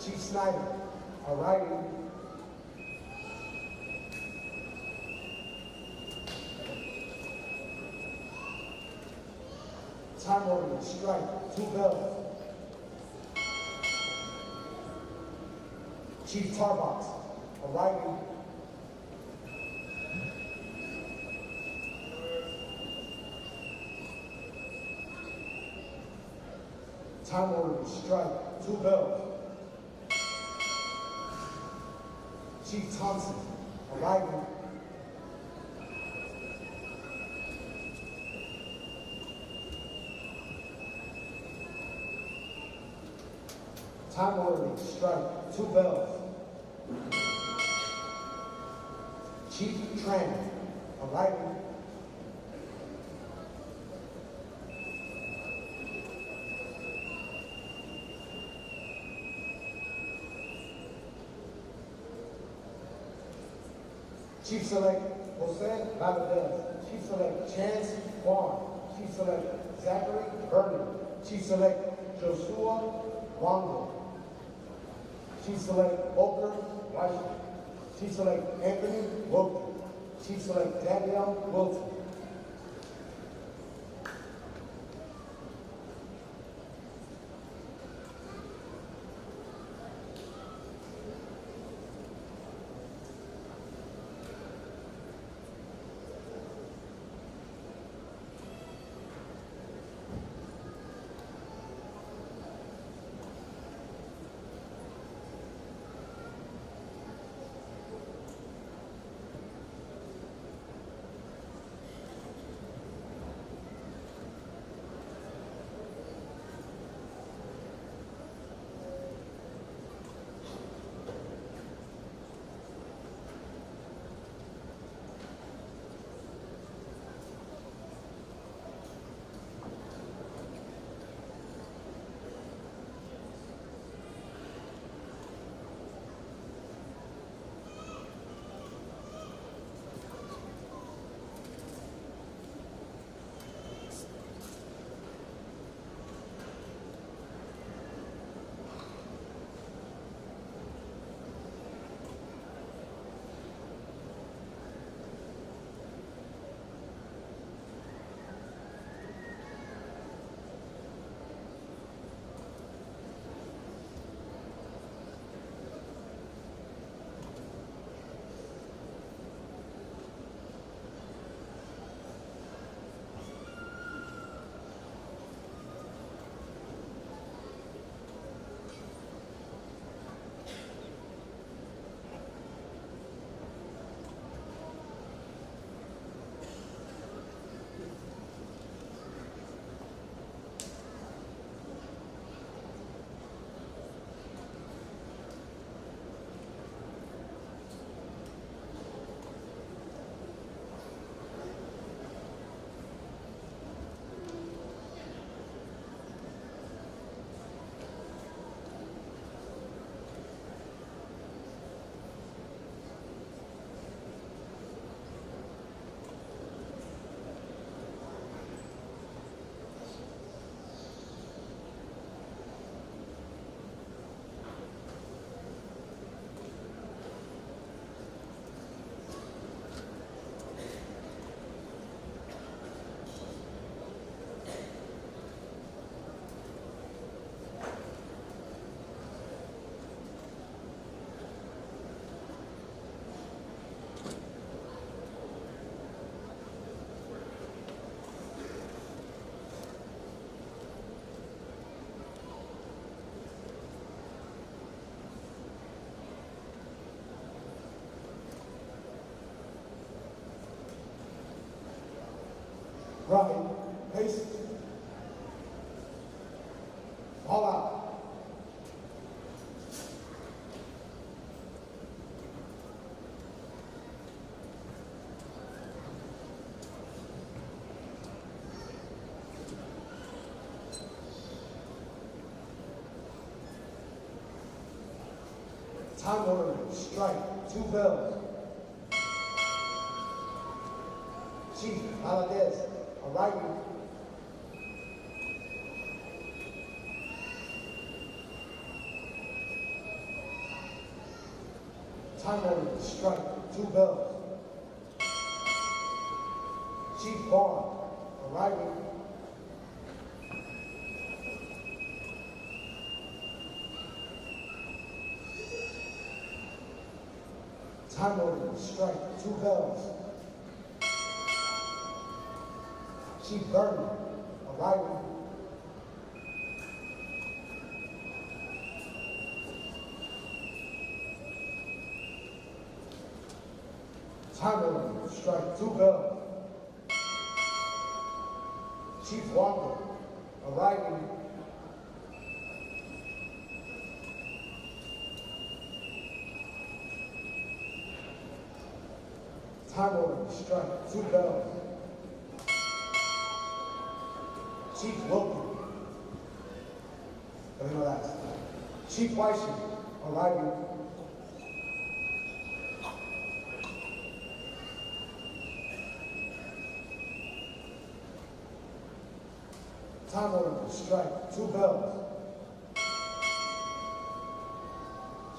Chief Snyder, arriving. Time order to strike 2 bells. Chief Tarbox, arriving. Time order to strike 2 bells. Chief Thompson, arriving. Time order to strike 2 bells. Chief Tran, arriving. Chief Select Jose Valadez. Chief Select Chance Juan. Chief Select Zachary Vernon. Chief Select Joshua Wongo. Chief Select Volker Washington. Chief Select Anthony Wilton. Chief Select Danielle Wilton. Right. Pace. All out. Time order, strike, 2 bells. Chief, Valadez, arriving. Time order, strike, 2 bells. Chief Vaughn, arriving. Time order, strike, 2 bells. Chief Burton, arriving. Time order, strike, 2 bells. Chief Walker, arriving. Time order, strike, 2 bells. Chief Wilkie, let me know that. Chief Weissman, arriving. Time order, strike, 2 bells.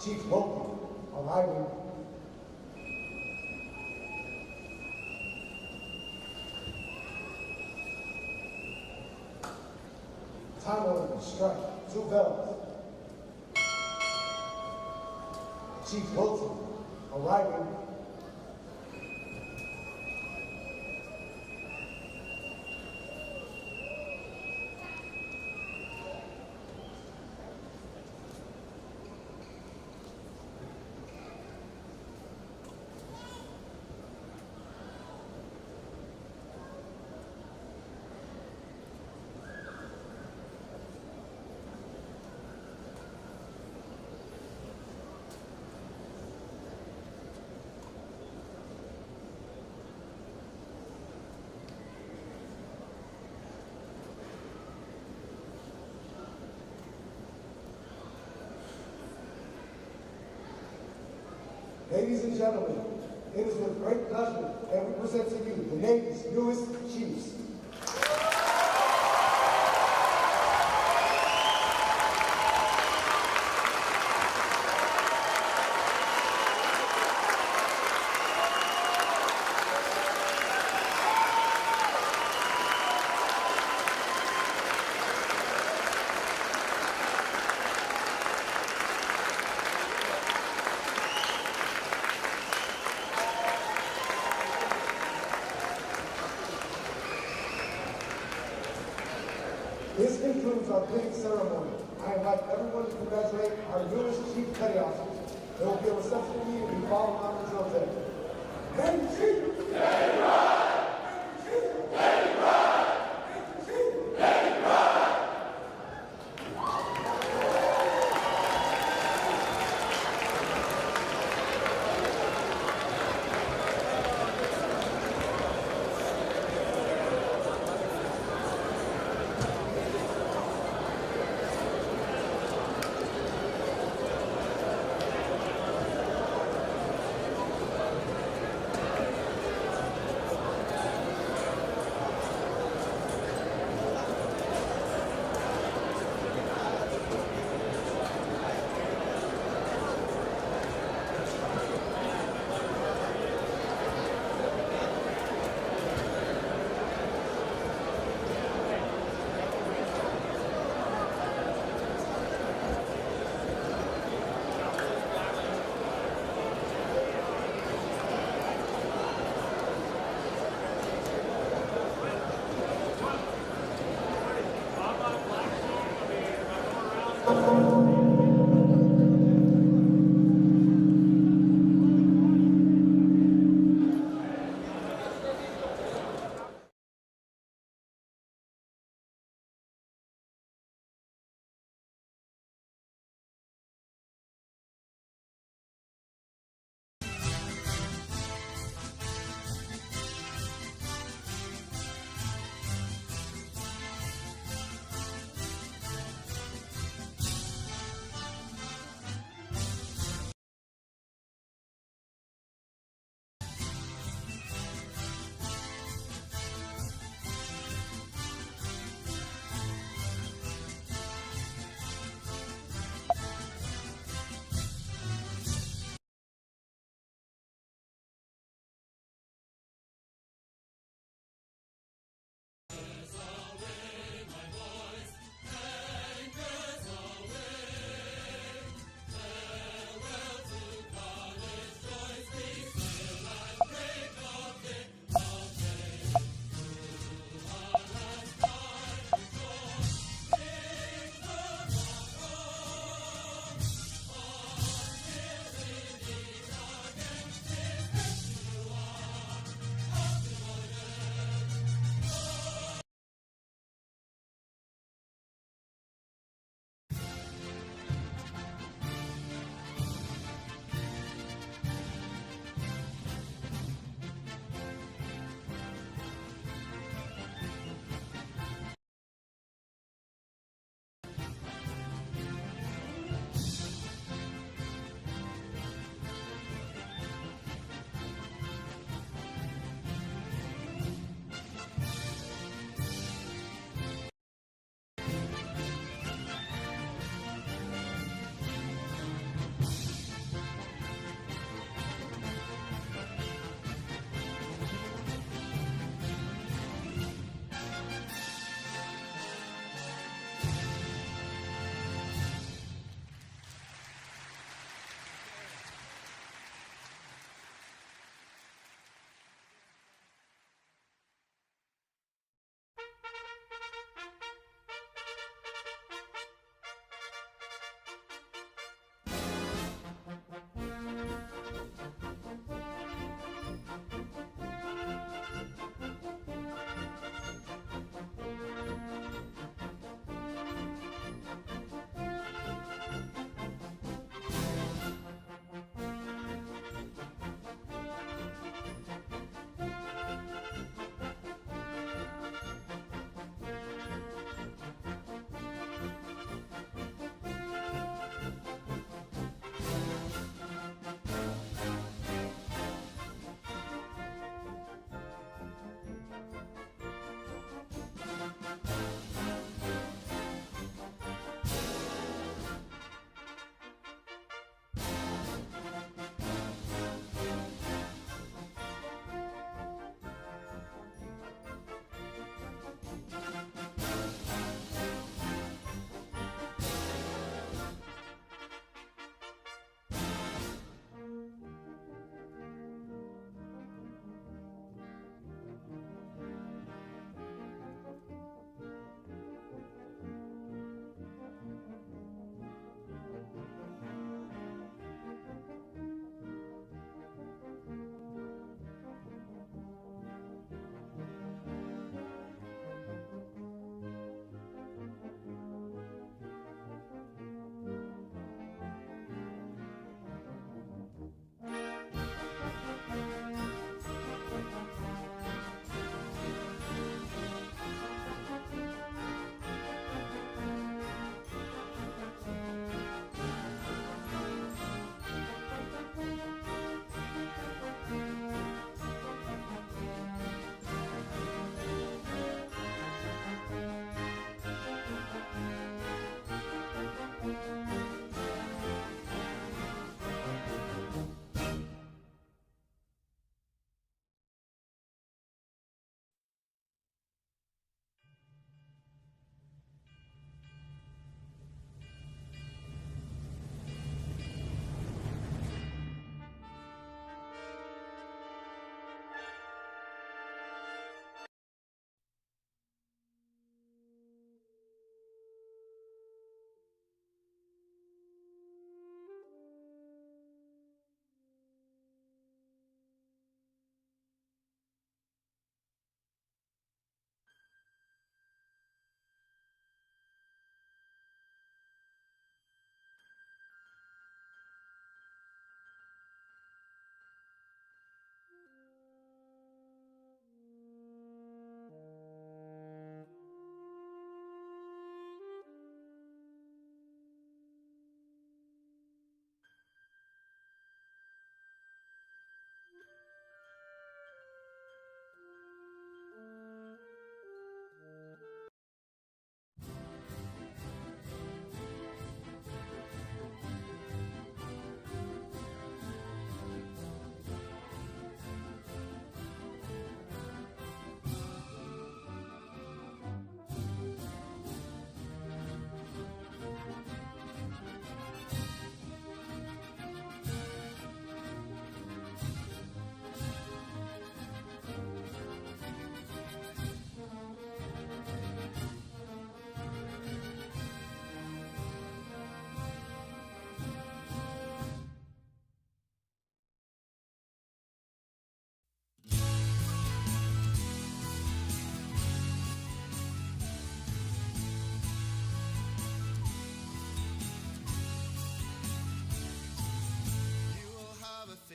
Chief Wilkie, arriving. Time order, strike, 2 bells. Chief Wilson, arriving. Ladies and gentlemen, it is with great pleasure that we present to you the Navy's newest chiefs. This concludes our fitting ceremony. I invite everyone to congratulate our newest Chief Petty Officers. There will be a reception immediately following our drill day. Navy Chief! Navy Pride! Navy Pride! Navy Pride!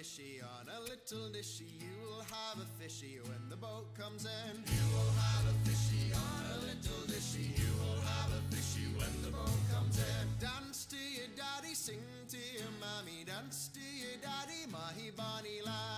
fishy on a little dishy. You will have a fishy when the boat comes in. You will have a fishy on a little dishy. You will have a fishy when the boat comes in. Dance to your daddy, sing to your mommy, dance to your daddy, my bonny lad.